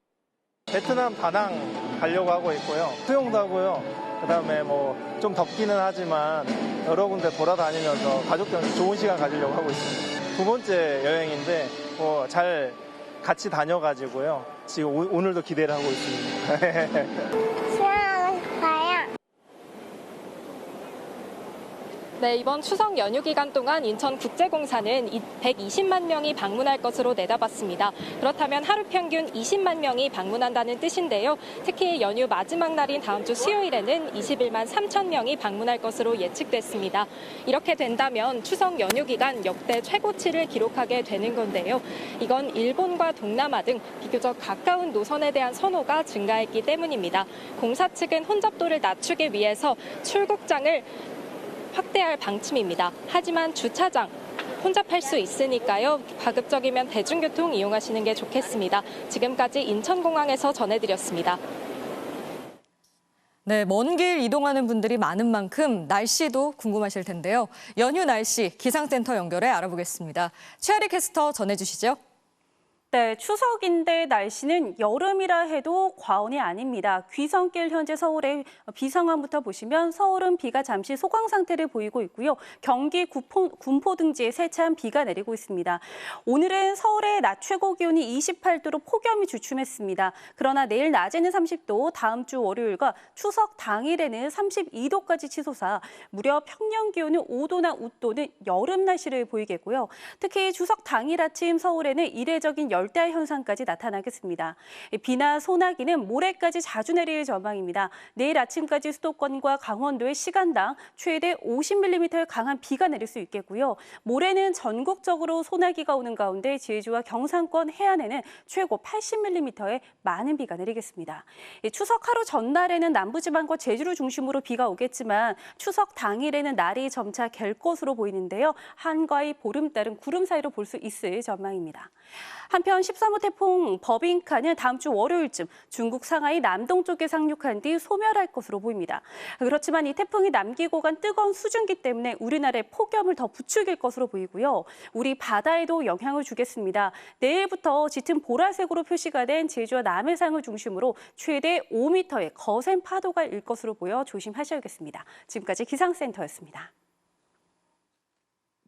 베트남 다낭 가려고 하고 있고요. 수영도 하고요. 그다음에 뭐 좀 덥기는 하지만 여러 군데 돌아다니면서 가족들과 좋은 시간 가지려고 하고 있습니다. 2번째 여행인데 뭐 잘 같이 다녀가지고요. 지금 오늘도 기대를 하고 있습니다. 수영하고 싶어요. 네, 이번 추석 연휴 기간 동안 인천국제공사는 120만 명이 방문할 것으로 내다봤습니다. 그렇다면 하루 평균 20만 명이 방문한다는 뜻인데요. 특히 연휴 마지막 날인 다음 주 수요일에는 21만 3천 명이 방문할 것으로 예측됐습니다. 이렇게 된다면 추석 연휴 기간 역대 최고치를 기록하게 되는 건데요. 이건 일본과 동남아 등 비교적 가까운 노선에 대한 선호가 증가했기 때문입니다. 공사 측은 혼잡도를 낮추기 위해서 출국장을 확대할 방침입니다. 하지만 주차장 혼잡할 수 있으니까요. 가급적이면 대중교통 이용하시는 게 좋겠습니다. 지금까지 인천공항에서 전해드렸습니다. 네, 먼 길 이동하는 분들이 많은 만큼 날씨도 궁금하실 텐데요. 연휴 날씨 기상센터 연결해 알아보겠습니다. 최아리 캐스터 전해주시죠. 네, 추석인데 날씨는 여름이라 해도 과언이 아닙니다. 귀성길 현재 서울의 비 상황부터 보시면 서울은 비가 잠시 소강 상태를 보이고 있고요. 경기 군포 등지에 세차한 비가 내리고 있습니다. 오늘은 서울의 낮 최고 기온이 28도로 폭염이 주춤했습니다. 그러나 내일 낮에는 30도, 다음 주 월요일과 추석 당일에는 32도까지 치솟아 무려 평년 기온은 5도나 웃도는 여름 날씨를 보이겠고요. 특히 추석 당일 아침 서울에는 이례적인 열대 현상까지 나타나겠습니다. 비나 소나기는 모레까지 자주 내릴 전망입니다. 내일 아침까지 수도권과 강원도에 시간당 최대 50mm의 강한 비가 내릴 수 있겠고요. 모레는 전국적으로 소나기가 오는 가운데 제주와 경상권 해안에는 최고 80mm의 많은 비가 내리겠습니다. 추석 하루 전날에는 남부지방과 제주를 중심으로 비가 오겠지만 추석 당일에는 날이 점차 갤 것으로 보이는데요. 한과의 보름달은 구름 사이로 볼 수 있을 전망입니다. 한편 13호 태풍 버빙카는 다음 주 월요일쯤 중국 상하이 남동쪽에 상륙한 뒤 소멸할 것으로 보입니다. 그렇지만 이 태풍이 남기고 간 뜨거운 수증기 때문에 우리나라에 폭염을 더 부추길 것으로 보이고요. 우리 바다에도 영향을 주겠습니다. 내일부터 짙은 보라색으로 표시가 된 제주와 남해상을 중심으로 최대 5m의 거센 파도가 일 것으로 보여 조심하셔야겠습니다. 지금까지 기상센터였습니다.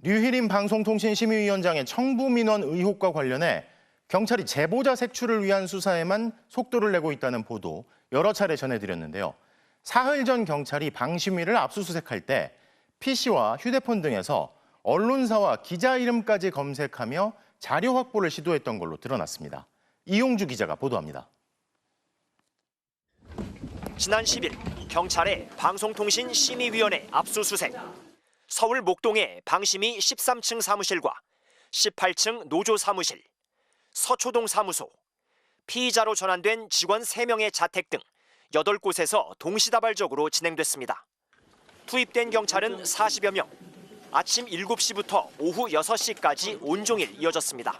류희림 방송통신심의위원장의 청부 민원 의혹과 관련해 경찰이 제보자 색출을 위한 수사에만 속도를 내고 있다는 보도 여러 차례 전해드렸는데요. 사흘 전 경찰이 방심위를 압수수색할 때 PC와 휴대폰 등에서 언론사와 기자 이름까지 검색하며 자료 확보를 시도했던 걸로 드러났습니다. 이용주 기자가 보도합니다. 지난 10일 경찰의 방송통신심의위원회 압수수색. 서울 목동의 방심위 13층 사무실과 18층 노조 사무실, 서초동 사무소, 피의자로 전환된 직원 3명의 자택 등 8곳에서 동시다발적으로 진행됐습니다. 투입된 경찰은 40여 명, 아침 7시부터 오후 6시까지 온종일 이어졌습니다.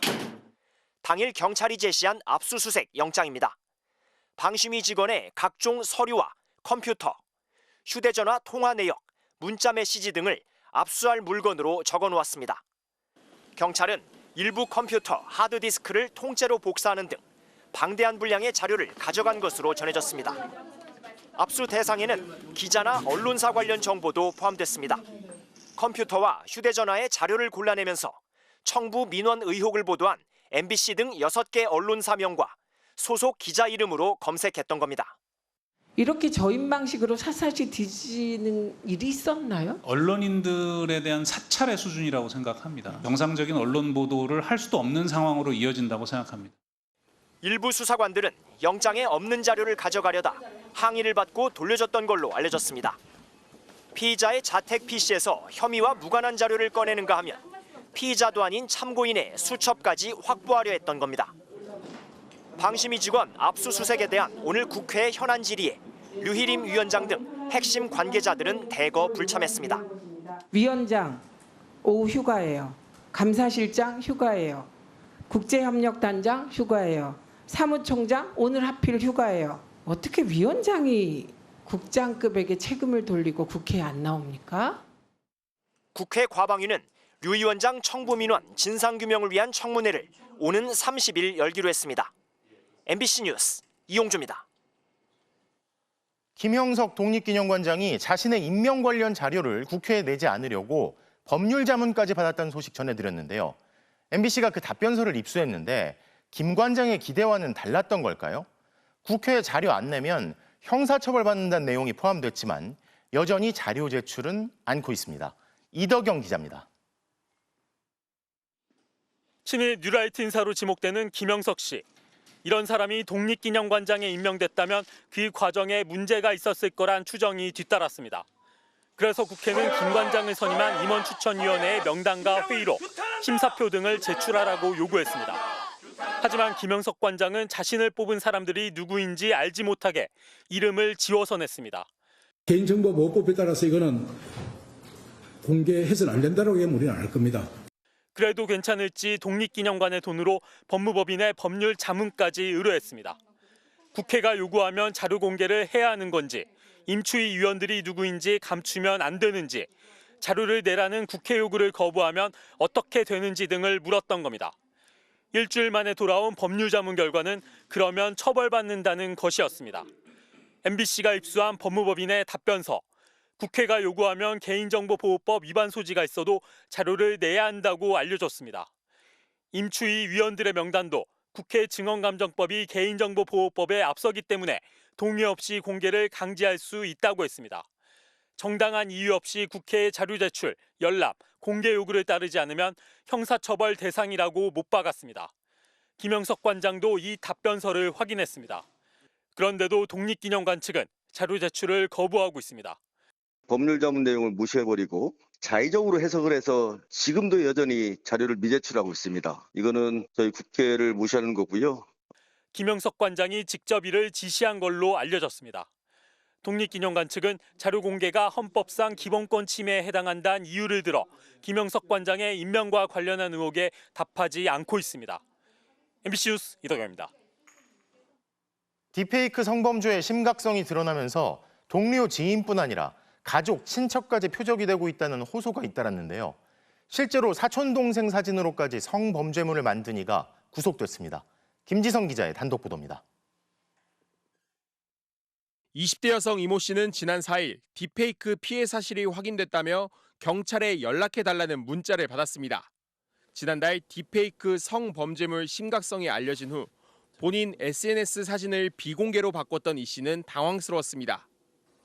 당일 경찰이 제시한 압수수색 영장입니다. 방심위 직원의 각종 서류와 컴퓨터, 휴대전화 통화 내역, 문자 메시지 등을 압수할 물건으로 적어놓았습니다. 경찰은 일부 컴퓨터, 하드디스크를 통째로 복사하는 등 방대한 분량의 자료를 가져간 것으로 전해졌습니다. 압수 대상에는 기자나 언론사 관련 정보도 포함됐습니다. 컴퓨터와 휴대전화의 자료를 골라내면서 청부 민원 의혹을 보도한 MBC 등 6개 언론사 명과 소속 기자 이름으로 검색했던 겁니다. 이렇게 저인 방식으로 샅샅이 뒤지는 일이 있었나요? 언론인들에 대한 사찰의 수준이라고 생각합니다. 정상적인 언론 보도를 할 수도 없는 상황으로 이어진다고 생각합니다. 일부 수사관들은 영장에 없는 자료를 가져가려다 항의를 받고 돌려줬던 걸로 알려졌습니다. 피의자의 자택 PC에서 혐의와 무관한 자료를 꺼내는가 하면 피의자도 아닌 참고인의 수첩까지 확보하려 했던 겁니다. 방심위 직원 압수수색에 대한 오늘 국회 현안 질의에 류희림 위원장 등 핵심 관계자들은 대거 불참했습니다. 위원장 오후 휴가예요. 감사실장 휴가예요. 국제협력단장 휴가예요. 사무총장 오늘 하필 휴가예요. 어떻게 위원장이 국장급에게 책임을 돌리고 국회에 안 나옵니까? 국회 과방위는 류 위원장 청부 민원 진상규명을 위한 청문회를 오는 30일 열기로 했습니다. MBC 뉴스 이용주입니다. 김형석 독립기념관장이 자신의 임명 관련 자료를 국회에 내지 않으려고 법률 자문까지 받았다는 소식 전해드렸는데요. MBC가 그 답변서를 입수했는데 김 관장의 기대와는 달랐던 걸까요? 국회에 자료 안 내면 형사처벌받는다는 내용이 포함됐지만 여전히 자료 제출은 않고 있습니다. 이덕영 기자입니다. 친일 뉴라이트 인사로 지목되는 김형석 씨. 이런 사람이 독립기념관장에 임명됐다면 그 과정에 문제가 있었을 거란 추정이 뒤따랐습니다. 그래서 국회는 김 관장을 선임한 임원추천위원회의 명단과 회의로 심사표 등을 제출하라고 요구했습니다. 하지만 김형석 관장은 자신을 뽑은 사람들이 누구인지 알지 못하게 이름을 지워서 냈습니다. 개인정보보호법에 따라서 이거는 공개해서는 안 된다고 하면 우리는 안 할 겁니다. 그래도 괜찮을지 독립기념관의 돈으로 법무법인의 법률 자문까지 의뢰했습니다. 국회가 요구하면 자료 공개를 해야 하는 건지, 임추위 위원들이 누구인지 감추면 안 되는지, 자료를 내라는 국회 요구를 거부하면 어떻게 되는지 등을 물었던 겁니다. 일주일 만에 돌아온 법률 자문 결과는 그러면 처벌받는다는 것이었습니다. MBC가 입수한 법무법인의 답변서. 국회가 요구하면 개인정보보호법 위반 소지가 있어도 자료를 내야 한다고 알려줬습니다. 임추위 위원들의 명단도 국회 증언감정법이 개인정보보호법에 앞서기 때문에 동의 없이 공개를 강제할 수 있다고 했습니다. 정당한 이유 없이 국회에 자료 제출, 열람, 공개 요구를 따르지 않으면 형사처벌 대상이라고 못 박았습니다. 김형석 관장도 이 답변서를 확인했습니다. 그런데도 독립기념관 측은 자료 제출을 거부하고 있습니다. 법률 자문 내용을 무시해버리고 자의적으로 해석을 해서 지금도 여전히 자료를 미제출하고 있습니다. 이거는 저희 국회를 무시하는 거고요. 김형석 관장이 직접 이를 지시한 걸로 알려졌습니다. 독립기념관 측은 자료 공개가 헌법상 기본권 침해에 해당한다는 이유를 들어 김형석 관장의 임명과 관련한 의혹에 답하지 않고 있습니다. MBC 뉴스 이덕영입니다. 딥페이크 성범죄의 심각성이 드러나면서 동료 지인뿐 아니라 가족, 친척까지 표적이 되고 있다는 호소가 잇따랐는데요. 실제로 사촌동생 사진으로까지 성범죄물을 만든 이가 구속됐습니다. 김지성 기자의 단독 보도입니다. 20대 여성 이모 씨는 지난 4일 딥페이크 피해 사실이 확인됐다며 경찰에 연락해달라는 문자를 받았습니다. 지난달 딥페이크 성범죄물 심각성이 알려진 후 본인 SNS 사진을 비공개로 바꿨던 이 씨는 당황스러웠습니다.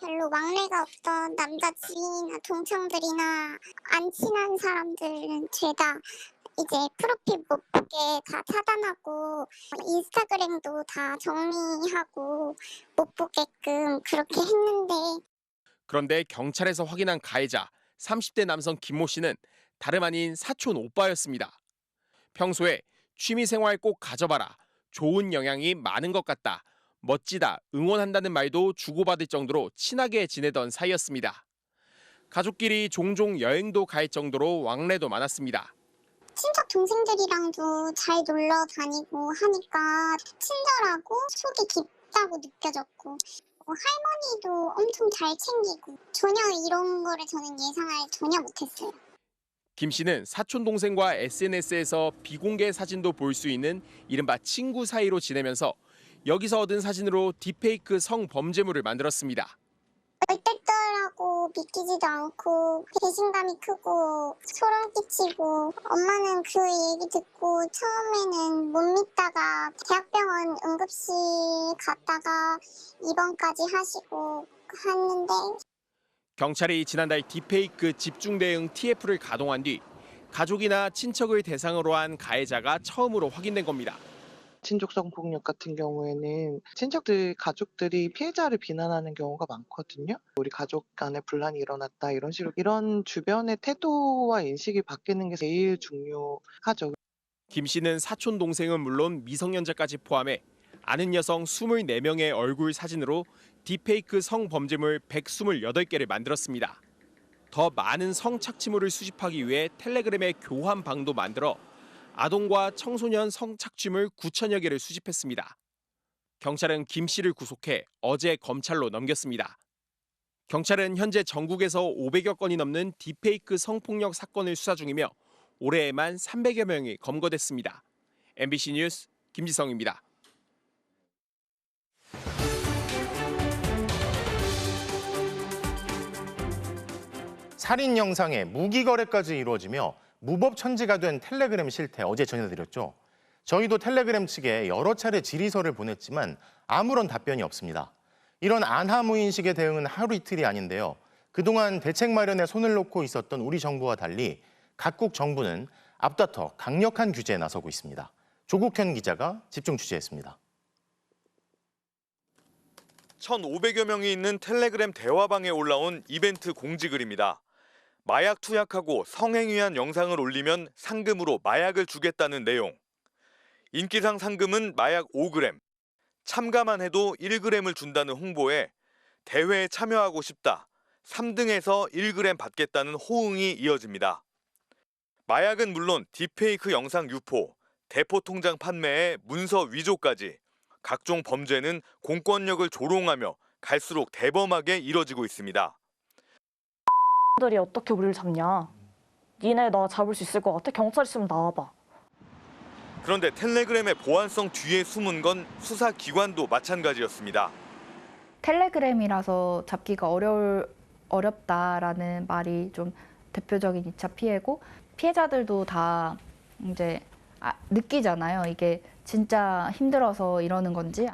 별로 막내가 없던 남자 지인이나 동창들이나 안 친한 사람들은 죄다 이제 프로필 못 보게 다 차단하고 인스타그램도 다 정리하고 못 보게끔 그렇게 했는데 그런데 경찰에서 확인한 가해자 30대 남성 김모 씨는 다름 아닌 사촌 오빠였습니다. 평소에 취미생활 꼭 가져봐라, 좋은 영향이 많은 것 같다, 멋지다, 응원한다는 말도 주고받을 정도로 친하게 지내던 사이였습니다. 가족끼리 종종 여행도 갈 정도로 왕래도 많았습니다. 친척 동생들이랑도 잘 놀러 다니고 하니까 친절하고 속이 깊다고 느껴졌고 할머니도 엄청 잘 챙기고 전혀 이런 거를 저는 예상을 전혀 못했어요. 김 씨는 사촌 동생과 SNS에서 비공개 사진도 볼 수 있는 이른바 친구 사이로 지내면서 여기서 얻은 사진으로 딥페이크 성범죄물을 만들었습니다. 얼떨떨하고 믿기지도 않고 배신감이 크고 소름 끼치고 엄마는 그 얘기 듣고 처음에는 못 믿다가 대학병원 응급실 갔다가 입원까지 하시고 했는데 경찰이 지난달 딥페이크 집중 대응 TF를 가동한 뒤 가족이나 친척을 대상으로 한 가해자가 처음으로 확인된 겁니다. 친족성 폭력 같은 경우에는 친척들, 가족들이 피해자를 비난하는 경우가 많거든요. 우리 가족 간에 분란이 일어났다 이런 식으로 이런 주변의 태도와 인식이 바뀌는 게 제일 중요하죠. 김 씨는 사촌 동생은 물론 미성년자까지 포함해 아는 여성 24명의 얼굴 사진으로 딥페이크 성범죄물 128개를 만들었습니다. 더 많은 성착취물을 수집하기 위해 텔레그램의 교환 방도 만들어 아동과 청소년 성착취물 9천여 개를 수집했습니다. 경찰은 김 씨를 구속해 어제 검찰로 넘겼습니다. 경찰은 현재 전국에서 500여 건이 넘는 딥페이크 성폭력 사건을 수사 중이며 올해에만 300여 명이 검거됐습니다. MBC 뉴스 김지성입니다. 살인 영상에 무기 거래까지 이루어지며 무법천지가 된 텔레그램 실태 어제 전해드렸죠. 저희도 텔레그램 측에 여러 차례 질의서를 보냈지만 아무런 답변이 없습니다. 이런 안하무인식에 대응은 하루 이틀이 아닌데요. 그동안 대책 마련에 손을 놓고 있었던 우리 정부와 달리 각국 정부는 앞다퉈 강력한 규제에 나서고 있습니다. 조국현 기자가 집중 취재했습니다. 1,500여 명이 있는 텔레그램 대화방에 올라온 이벤트 공지글입니다. 마약 투약하고 성행위한 영상을 올리면 상금으로 마약을 주겠다는 내용. 인기상 상금은 마약 5g, 참가만 해도 1g을 준다는 홍보에 대회에 참여하고 싶다, 3등에서 1g 받겠다는 호응이 이어집니다. 마약은 물론 딥페이크 영상 유포, 대포 통장 판매에 문서 위조까지 각종 범죄는 공권력을 조롱하며 갈수록 대범하게 이뤄지고 있습니다. 들이 어떻게 우리를 잡냐? 니네 나 잡을 수 있을 것 같아? 경찰 있으면 나와봐. 그런데 텔레그램의 보안성 뒤에 숨은 건 수사기관도 마찬가지였습니다. 텔레그램이라서 잡기가 어렵다라는 말이 좀 대표적인 2차 피해고 피해자들도 다 이제 느끼잖아요. 이게 진짜 힘들어서 이러는 건지.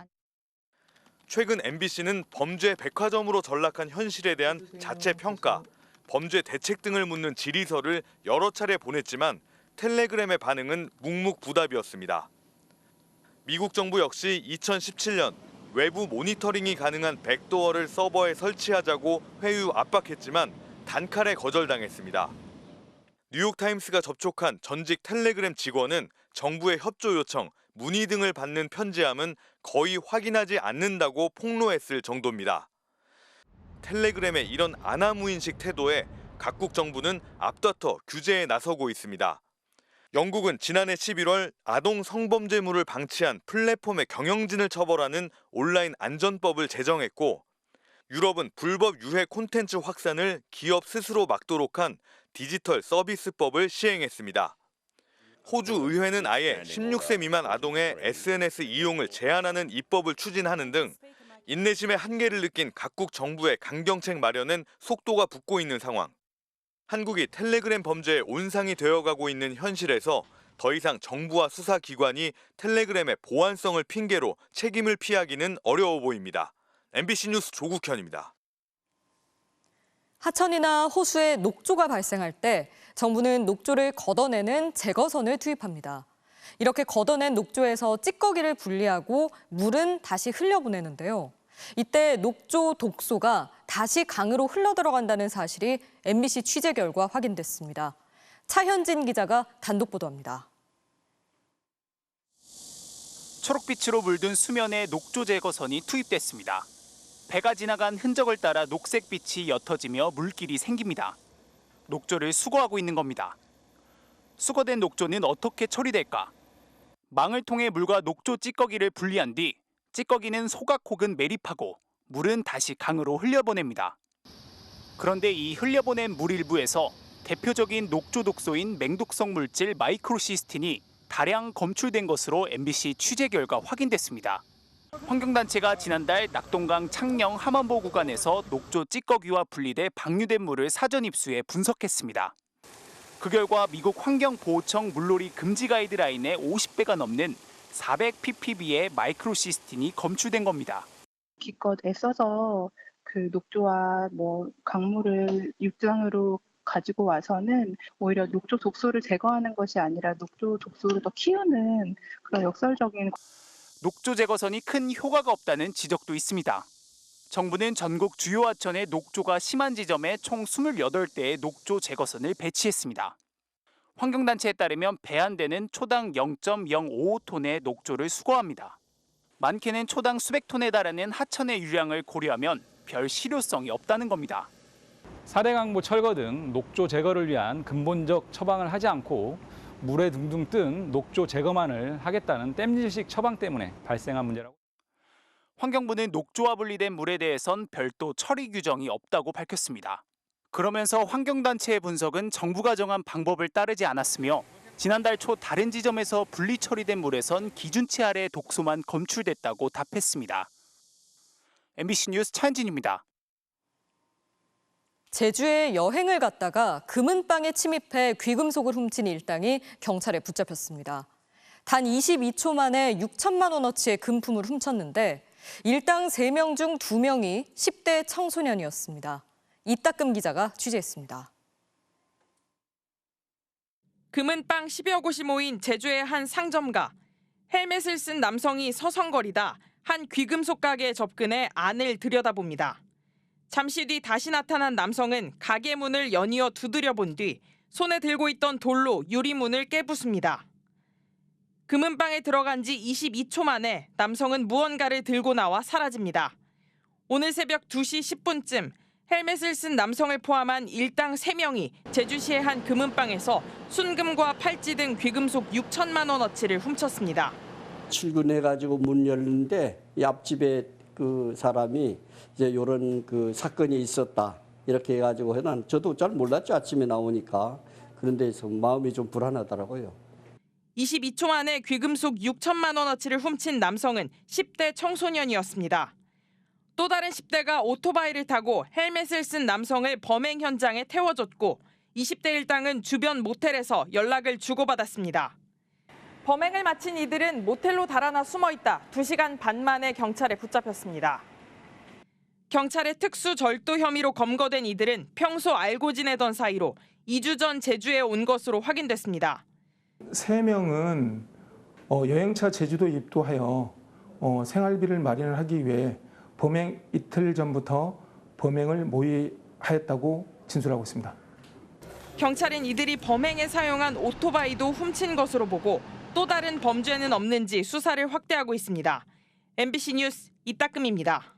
최근 MBC는 범죄 백화점으로 전락한 현실에 대한 자체 평가, 범죄 대책 등을 묻는 질의서를 여러 차례 보냈지만 텔레그램의 반응은 묵묵부답이었습니다. 미국 정부 역시 2017년 외부 모니터링이 가능한 백도어를 서버에 설치하자고 회유 압박했지만 단칼에 거절당했습니다. 뉴욕타임스가 접촉한 전직 텔레그램 직원은 정부의 협조 요청, 문의 등을 받는 편지함은 거의 확인하지 않는다고 폭로했을 정도입니다. 텔레그램의 이런 안하무인식 태도에 각국 정부는 앞다퉈 규제에 나서고 있습니다. 영국은 지난해 11월 아동 성범죄물을 방치한 플랫폼의 경영진을 처벌하는 온라인 안전법을 제정했고, 유럽은 불법 유해 콘텐츠 확산을 기업 스스로 막도록 한 디지털 서비스법을 시행했습니다. 호주 의회는 아예 16세 미만 아동의 SNS 이용을 제한하는 입법을 추진하는 등 인내심의 한계를 느낀 각국 정부의 강경책 마련엔 속도가 붙고 있는 상황. 한국이 텔레그램 범죄의 온상이 되어가고 있는 현실에서 더 이상 정부와 수사기관이 텔레그램의 보안성을 핑계로 책임을 피하기는 어려워 보입니다. MBC 뉴스 조국현입니다. 하천이나 호수에 녹조가 발생할 때 정부는 녹조를 걷어내는 제거선을 투입합니다. 이렇게 걷어낸 녹조에서 찌꺼기를 분리하고 물은 다시 흘려보내는데요. 이때 녹조 독소가 다시 강으로 흘러들어간다는 사실이 MBC 취재 결과 확인됐습니다. 차현진 기자가 단독 보도합니다. 초록빛으로 물든 수면에 녹조 제거선이 투입됐습니다. 배가 지나간 흔적을 따라 녹색빛이 옅어지며 물길이 생깁니다. 녹조를 수거하고 있는 겁니다. 수거된 녹조는 어떻게 처리될까? 망을 통해 물과 녹조 찌꺼기를 분리한 뒤 찌꺼기는 소각 혹은 매립하고 물은 다시 강으로 흘려보냅니다. 그런데 이 흘려보낸 물 일부에서 대표적인 녹조 독소인 맹독성 물질 마이크로시스틴이 다량 검출된 것으로 MBC 취재 결과 확인됐습니다. 환경단체가 지난달 낙동강 창녕 함안보 구간에서 녹조 찌꺼기와 분리돼 방류된 물을 사전 입수해 분석했습니다. 그 결과 미국 환경보호청 물놀이 금지 가이드라인의 50배가 넘는 400ppb의 마이크로시스틴이 검출된 겁니다. 기껏 애써서 그 녹조와 강물을 육상으로 가지고 와서는 오히려 녹조 독소를 제거하는 것이 아니라 녹조 독소를 더 키우는 그런 역설적인 녹조 제거선이 큰 효과가 없다는 지적도 있습니다. 정부는 전국 주요 하천에 녹조가 심한 지점에 총 28대의 녹조 제거선을 배치했습니다. 환경단체에 따르면 배안대는 초당 0.055톤의 녹조를 수거합니다. 많게는 초당 수백 톤에 달하는 하천의 유량을 고려하면 별 실효성이 없다는 겁니다. 사대강보 철거 등 녹조 제거를 위한 근본적 처방을 하지 않고 물에 둥둥 뜬 녹조 제거만을 하겠다는 땜질식 처방 때문에 발생한 문제라고. 환경부는 녹조와 분리된 물에 대해선 별도 처리 규정이 없다고 밝혔습니다. 그러면서 환경단체의 분석은 정부가 정한 방법을 따르지 않았으며 지난달 초 다른 지점에서 분리 처리된 물에선 기준치 아래 독소만 검출됐다고 답했습니다. MBC 뉴스 차현진입니다. 제주에 여행을 갔다가 금은방에 침입해 귀금속을 훔친 일당이 경찰에 붙잡혔습니다. 단 22초 만에 6천만 원어치의 금품을 훔쳤는데 일당 3명 중 2명이 10대 청소년이었습니다. 이따금 기자가 취재했습니다. 금은방 10여 곳이 모인 제주의 한 상점가. 헬멧을 쓴 남성이 서성거리다 한 귀금속 가게에 접근해 안을 들여다봅니다. 잠시 뒤 다시 나타난 남성은 가게 문을 연이어 두드려본 뒤 손에 들고 있던 돌로 유리문을 깨부숩니다. 금은방에 들어간 지 22초 만에 남성은 무언가를 들고 나와 사라집니다. 오늘 새벽 2시 10분쯤 헬멧을 쓴 남성을 포함한 일당 3명이 제주시의 한 금은방에서 순금과 팔찌 등 귀금속 6천만 원어치를 훔쳤습니다. 출근해가지고 문 열는데 앞집에 그 사람이 이제 이런 그 사건이 있었다 이렇게 해가지고 난 저도 잘 몰랐죠. 아침에 나오니까. 그런데 마음이 좀 불안하더라고요. 22초 만에 귀금속 6천만 원어치를 훔친 남성은 10대 청소년이었습니다. 또 다른 10대가 오토바이를 타고 헬멧을 쓴 남성을 범행 현장에 태워줬고 20대 일당은 주변 모텔에서 연락을 주고받았습니다. 범행을 마친 이들은 모텔로 달아나 숨어있다 2시간 반 만에 경찰에 붙잡혔습니다. 경찰의 특수 절도 혐의로 검거된 이들은 평소 알고 지내던 사이로 2주 전 제주에 온 것으로 확인됐습니다. 3명은 여행차 제주도 입도하여 생활비를 마련을 하기 위해 범행 이틀 전부터 범행을 모의하였다고 진술하고 있습니다. 경찰은 이들이 범행에 사용한 오토바이도 훔친 것으로 보고 또 다른 범죄는 없는지 수사를 확대하고 있습니다. MBC 뉴스 이따금입니다.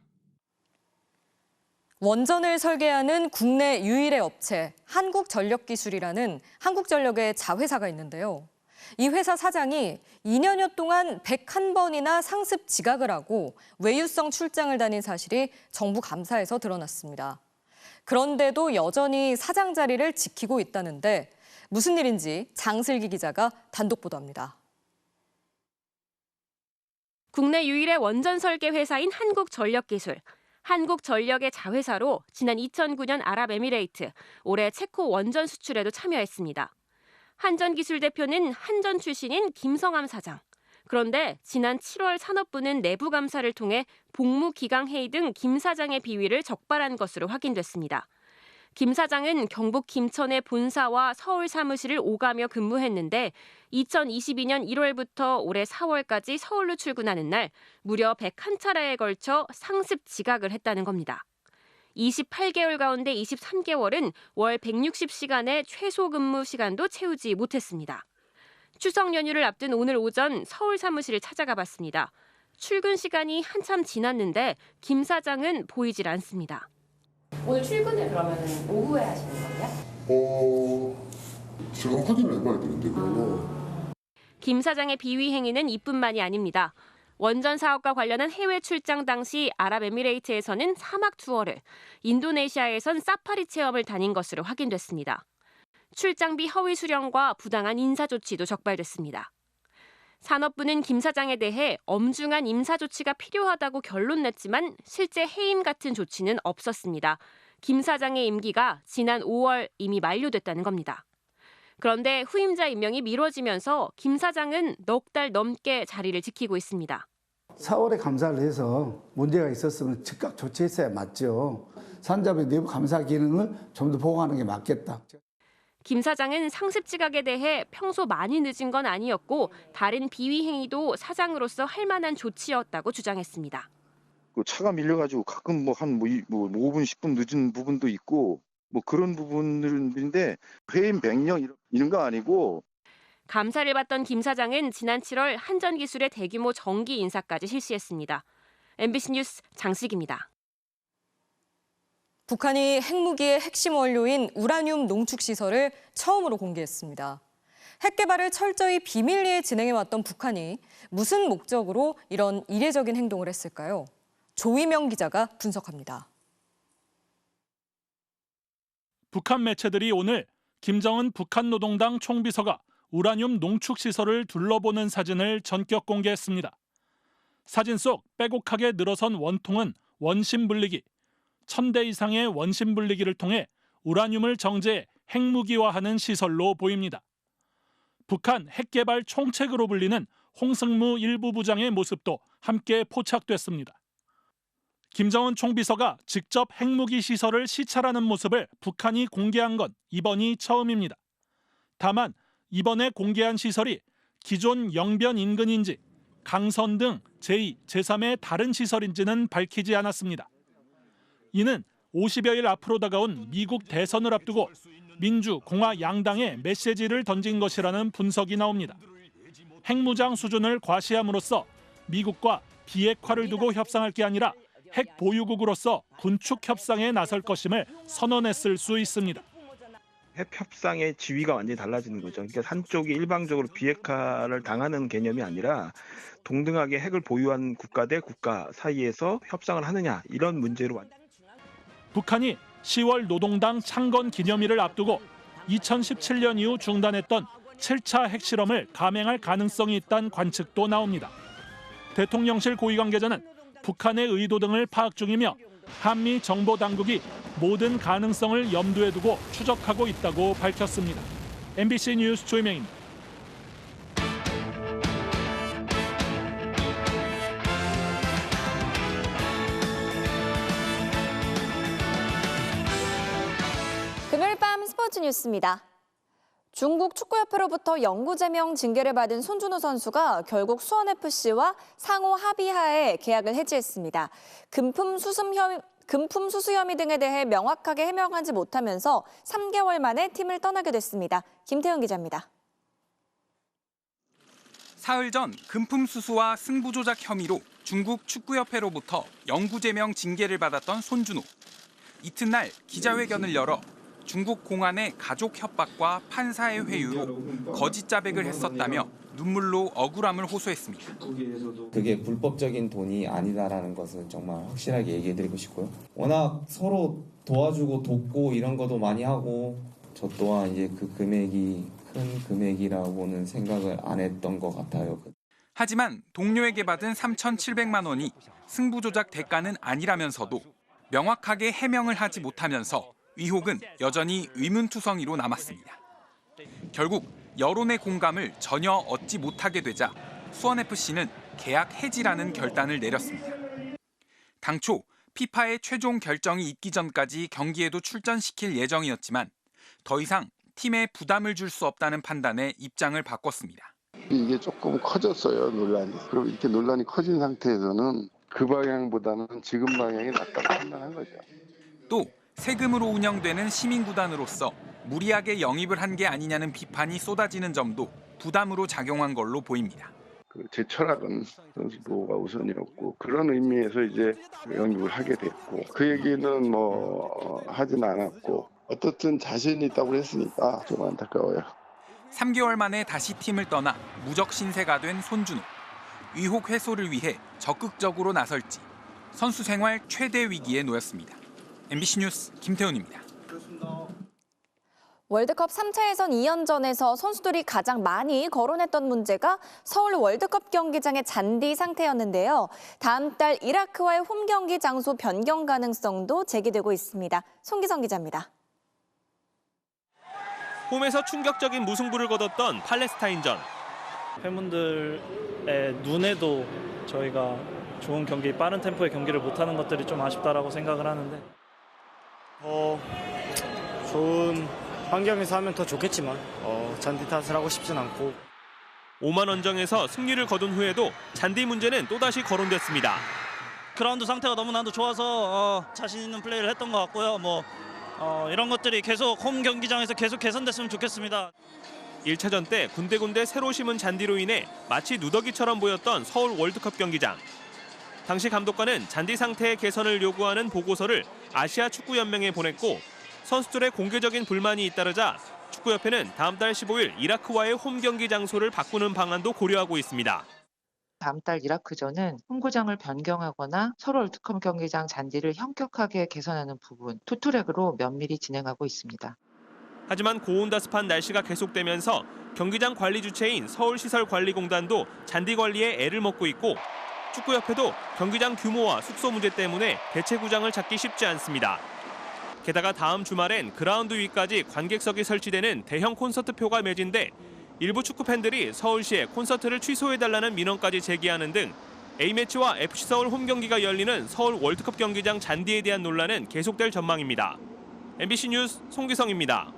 원전을 설계하는 국내 유일의 업체 한국전력기술이라는 한국전력의 자회사가 있는데요. 이 회사 사장이 2년여 동안 101번이나 상습 지각을 하고 외유성 출장을 다닌 사실이 정부 감사에서 드러났습니다. 그런데도 여전히 사장 자리를 지키고 있다는데 무슨 일인지 장슬기 기자가 단독 보도합니다. 국내 유일의 원전 설계 회사인 한국전력기술. 한국전력의 자회사로 지난 2009년 아랍에미레이트, 올해 체코 원전 수출에도 참여했습니다. 한전기술 대표는 한전 출신인 김성암 사장. 그런데 지난 7월 산업부는 내부 감사를 통해 복무 기강 해이 등 김 사장의 비위를 적발한 것으로 확인됐습니다. 김 사장은 경북 김천의 본사와 서울 사무실을 오가며 근무했는데 2022년 1월부터 올해 4월까지 서울로 출근하는 날 무려 101차례에 걸쳐 상습 지각을 했다는 겁니다. 28개월 가운데 23개월은 월 160시간의 최소 근무 시간도 채우지 못했습니다. 추석 연휴를 앞둔 오늘 오전 서울 사무실을 찾아가 봤습니다. 출근 시간이 한참 지났는데 김 사장은 보이질 않습니다. 오늘 출근을 그러면 오후에 하시는 거예요? 지금 확인을 해봐야 되는데 그거. 김 사장의 비위 행위는 이뿐만이 아닙니다. 원전 사업과 관련한 해외 출장 당시 아랍에미레이트에서는 사막 투어를, 인도네시아에선 사파리 체험을 다닌 것으로 확인됐습니다. 출장비 허위 수령과 부당한 인사 조치도 적발됐습니다. 산업부는 김 사장에 대해 엄중한 임사 조치가 필요하다고 결론 냈지만 실제 해임 같은 조치는 없었습니다. 김 사장의 임기가 지난 5월 이미 만료됐다는 겁니다. 그런데 후임자 임명이 미뤄지면서 김 사장은 넉 달 넘게 자리를 지키고 있습니다. 4월에 감사를 해서 문제가 있었으면 즉각 조치했어야 맞죠. 산자부의 내부 감사 기능을 좀 더 보강하는 게 맞겠다. 김 사장은 상습 지각에 대해 평소 많이 늦은 건 아니었고 다른 비위 행위도 사장으로서 할 만한 조치였다고 주장했습니다. 차가 밀려가지고 가끔 한 5분, 10분 늦은 부분도 있고 그런 부분들인데 회인 명령 이런 거 아니고. 감사를 받던 김 사장은 지난 7월 한전기술의 대규모 정기 인사까지 실시했습니다. MBC 뉴스 장식입니다. 북한이 핵무기의 핵심 원료인 우라늄 농축 시설을 처음으로 공개했습니다. 핵 개발을 철저히 비밀리에 진행해왔던 북한이 무슨 목적으로 이런 이례적인 행동을 했을까요? 조희명 기자가 분석합니다. 북한 매체들이 오늘 김정은 북한 노동당 총비서가 우라늄 농축 시설을 둘러보는 사진을 전격 공개했습니다. 사진 속 빼곡하게 늘어선 원통은 원심 분리기, 1000대 이상의 원심 분리기를 통해 우라늄을 정제해 핵무기화하는 시설로 보입니다. 북한 핵개발 총책으로 불리는 홍승무 일부 부장의 모습도 함께 포착됐습니다. 김정은 총비서가 직접 핵무기 시설을 시찰하는 모습을 북한이 공개한 건 이번이 처음입니다. 다만 이번에 공개한 시설이 기존 영변 인근인지 강선 등 제2, 제3의 다른 시설인지는 밝히지 않았습니다. 이는 50여일 앞으로 다가온 미국 대선을 앞두고 민주, 공화 양당에 메시지를 던진 것이라는 분석이 나옵니다. 핵무장 수준을 과시함으로써 미국과 비핵화를 두고 협상할 게 아니라 핵 보유국으로서 군축 협상에 나설 것임을 선언했을 수 있습니다. 핵 협상의 지위가 완전히 달라지는 거죠. 그러니까 한쪽이 일방적으로 비핵화를 당하는 개념이 아니라 동등하게 핵을 보유한 국가 대 국가 사이에서 협상을 하느냐 이런 문제로. 북한이 10월 노동당 창건 기념일을 앞두고 2017년 이후 중단했던 7차 핵실험을 감행할 가능성이 있다는 관측도 나옵니다. 대통령실 고위 관계자는 북한의 의도 등을 파악 중이며 한미 정보 당국이 모든 가능성을 염두에 두고 추적하고 있다고 밝혔습니다. MBC 뉴스 조희명입니다. 금요일 밤 스포츠 뉴스입니다. 중국 축구협회로부터 영구 제명 징계를 받은 손준호 선수가 결국 수원FC와 상호 합의하에 계약을 해지했습니다. 금품 수수 혐의 등에 대해 명확하게 해명하지 못하면서 3개월 만에 팀을 떠나게 됐습니다. 김태형 기자입니다. 사흘 전 금품 수수와 승부 조작 혐의로 중국 축구협회로부터 영구 제명 징계를 받았던 손준호. 이튿날 기자회견을 열어 중국 공안의 가족 협박과 판사의 회유로 거짓 자백을 했었다며 눈물로 억울함을 호소했습니다. 그게 불법적인 돈이 아니다라는 것은 정말 확실하게 얘기해드리고 싶고요. 워낙 서로 도와주고 돕고 이런 것도 많이 하고 저 또한 이제 그 금액이 큰 금액이라고는 생각을 안 했던 것 같아요. 하지만 동료에게 받은 3,700만 원이 승부 조작 대가는 아니라면서도 명확하게 해명을 하지 못하면서 의혹은 여전히 의문투성이로 남았습니다. 결국 여론의 공감을 전혀 얻지 못하게 되자 수원FC는 계약 해지라는 결단을 내렸습니다. 당초 피파의 최종 결정이 있기 전까지 경기에도 출전시킬 예정이었지만 더 이상 팀에 부담을 줄 수 없다는 판단에 입장을 바꿨습니다. 이게 조금 커졌어요, 논란이. 그리고 이렇게 논란이 커진 상태에서는 그 방향보다는 지금 방향이 낫다고 판단한 거죠. 또 세금으로 운영되는 시민구단으로서 무리하게 영입을 한 게 아니냐는 비판이 쏟아지는 점도 부담으로 작용한 걸로 보입니다. 제 철학은 선수 보호가 우선이었고 그런 의미에서 이제 영입을 하게 됐고 그 얘기는 하진 않았고 어떻든 자신이 있다고 했으니까 좀 안타까워요. 3개월 만에 다시 팀을 떠나 무적 신세가 된 손준호. 의혹 해소를 위해 적극적으로 나설지 선수 생활 최대 위기에 놓였습니다. MBC 뉴스 김태훈입니다. 월드컵 3차 예선 2연전에서 선수들이 가장 많이 거론했던 문제가 서울 월드컵 경기장의 잔디 상태였는데요. 다음 달 이라크와의 홈 경기 장소 변경 가능성도 제기되고 있습니다. 송기성 기자입니다. 홈에서 충격적인 무승부를 거뒀던 팔레스타인전. 팬분들의 눈에도 저희가 좋은 경기, 빠른 템포의 경기를 못하는 것들이 좀 아쉽다라고 생각을 하는데 더 좋은 환경에서 하면 더 좋겠지만 잔디 탓을 하고 싶진 않고 5만 원정에서 승리를 거둔 후에도 잔디 문제는 또다시 거론됐습니다. 그라운드 상태가 너무나도 좋아서 자신 있는 플레이를 했던 것 같고요. 이런 것들이 계속 홈 경기장에서 계속 개선됐으면 좋겠습니다. 1차전 때 군데군데 새로 심은 잔디로 인해 마치 누더기처럼 보였던 서울 월드컵 경기장. 당시 감독관은 잔디 상태의 개선을 요구하는 보고서를 아시아 축구연맹에 보냈고 선수들의 공개적인 불만이 잇따르자 축구협회는 다음 달 15일 이라크와의 홈 경기 장소를 바꾸는 방안도 고려하고 있습니다. 다음 달 이라크전은 홈구장을 변경하거나 서울 월드컵 경기장 잔디를 현격하게 개선하는 부분 투트랙으로 면밀히 진행하고 있습니다. 하지만 고온다습한 날씨가 계속되면서 경기장 관리 주체인 서울시설관리공단도 잔디 관리에 애를 먹고 있고 축구협회도 경기장 규모와 숙소 문제 때문에 대체 구장을 찾기 쉽지 않습니다. 게다가 다음 주말엔 그라운드 위까지 관객석이 설치되는 대형 콘서트표가 매진돼 일부 축구 팬들이 서울시에 콘서트를 취소해달라는 민원까지 제기하는 등 A매치와 FC서울 홈 경기가 열리는 서울 월드컵 경기장 잔디에 대한 논란은 계속될 전망입니다. MBC 뉴스 송기성입니다.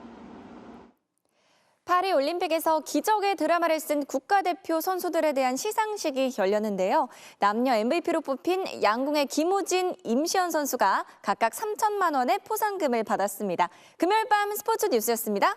파리올림픽에서 기적의 드라마를 쓴 국가대표 선수들에 대한 시상식이 열렸는데요. 남녀 MVP로 뽑힌 양궁의 김우진, 임시현 선수가 각각 3천만 원의 포상금을 받았습니다. 금요일 밤 스포츠 뉴스였습니다.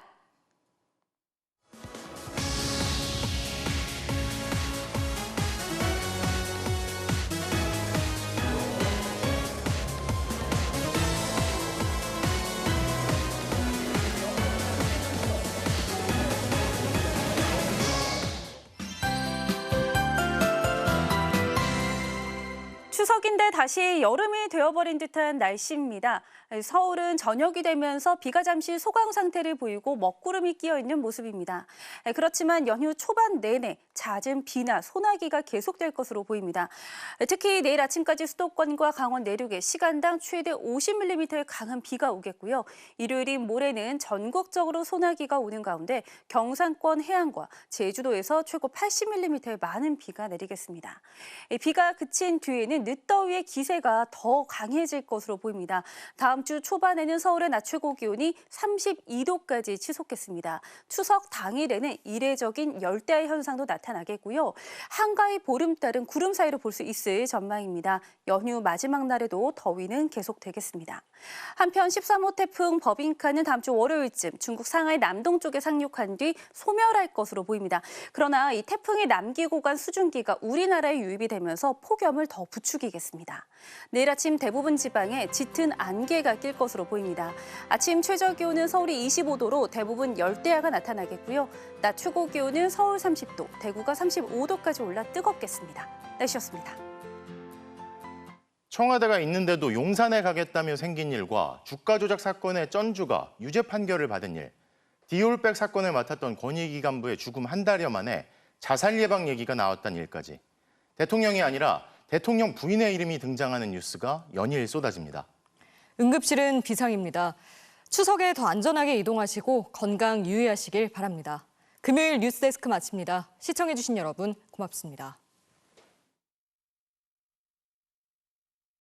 추석인데 다시 여름이 되어버린 듯한 날씨입니다. 서울은 저녁이 되면서 비가 잠시 소강 상태를 보이고 먹구름이 끼어있는 모습입니다. 그렇지만 연휴 초반 내내 잦은 비나 소나기가 계속될 것으로 보입니다. 특히 내일 아침까지 수도권과 강원 내륙에 시간당 최대 50mm의 강한 비가 오겠고요. 일요일인 모레는 전국적으로 소나기가 오는 가운데 경상권 해안과 제주도에서 최고 80mm의 많은 비가 내리겠습니다. 비가 그친 뒤에는 늦더위의 기세가 더 강해질 것으로 보입니다. 다음 주 초반에는 서울의 낮 최고 기온이 32도까지 치솟겠습니다. 추석 당일에는 이례적인 열대야 현상도 나타나겠고요. 한가위 보름달은 구름 사이로 볼 수 있을 전망입니다. 연휴 마지막 날에도 더위는 계속되겠습니다. 한편 13호 태풍 버빙카는 다음 주 월요일쯤 중국 상하이 남동쪽에 상륙한 뒤 소멸할 것으로 보입니다. 그러나 이 태풍이 남기고 간 수증기가 우리나라에 유입이 되면서 폭염을 더 부추기겠습니다. 내일 아침 대부분 지방에 짙은 안개가 낄 것으로 보입니다. 아침 최저 기온은 서울이 25도로 대부분 열대야가 나타나겠고요. 낮 최고 기온은 서울 30도, 대구가 35도까지 올라 뜨겁겠습니다. 날씨였습니다. 청와대가 있는데도 용산에 가겠다며 생긴 일과 주가 조작 사건의 쩐주가 유죄 판결을 받은 일, 디올백 사건을 맡았던 권익위 간부의 죽음 한 달여 만에 자살 예방 얘기가 나왔다는 일까지 대통령이 아니라 대통령 부인의 이름이 등장하는 뉴스가 연일 쏟아집니다. 응급실은 비상입니다. 추석에 더 안전하게 이동하시고 건강 유의하시길 바랍니다. 금요일 뉴스데스크 마칩니다. 시청해주신 여러분 고맙습니다.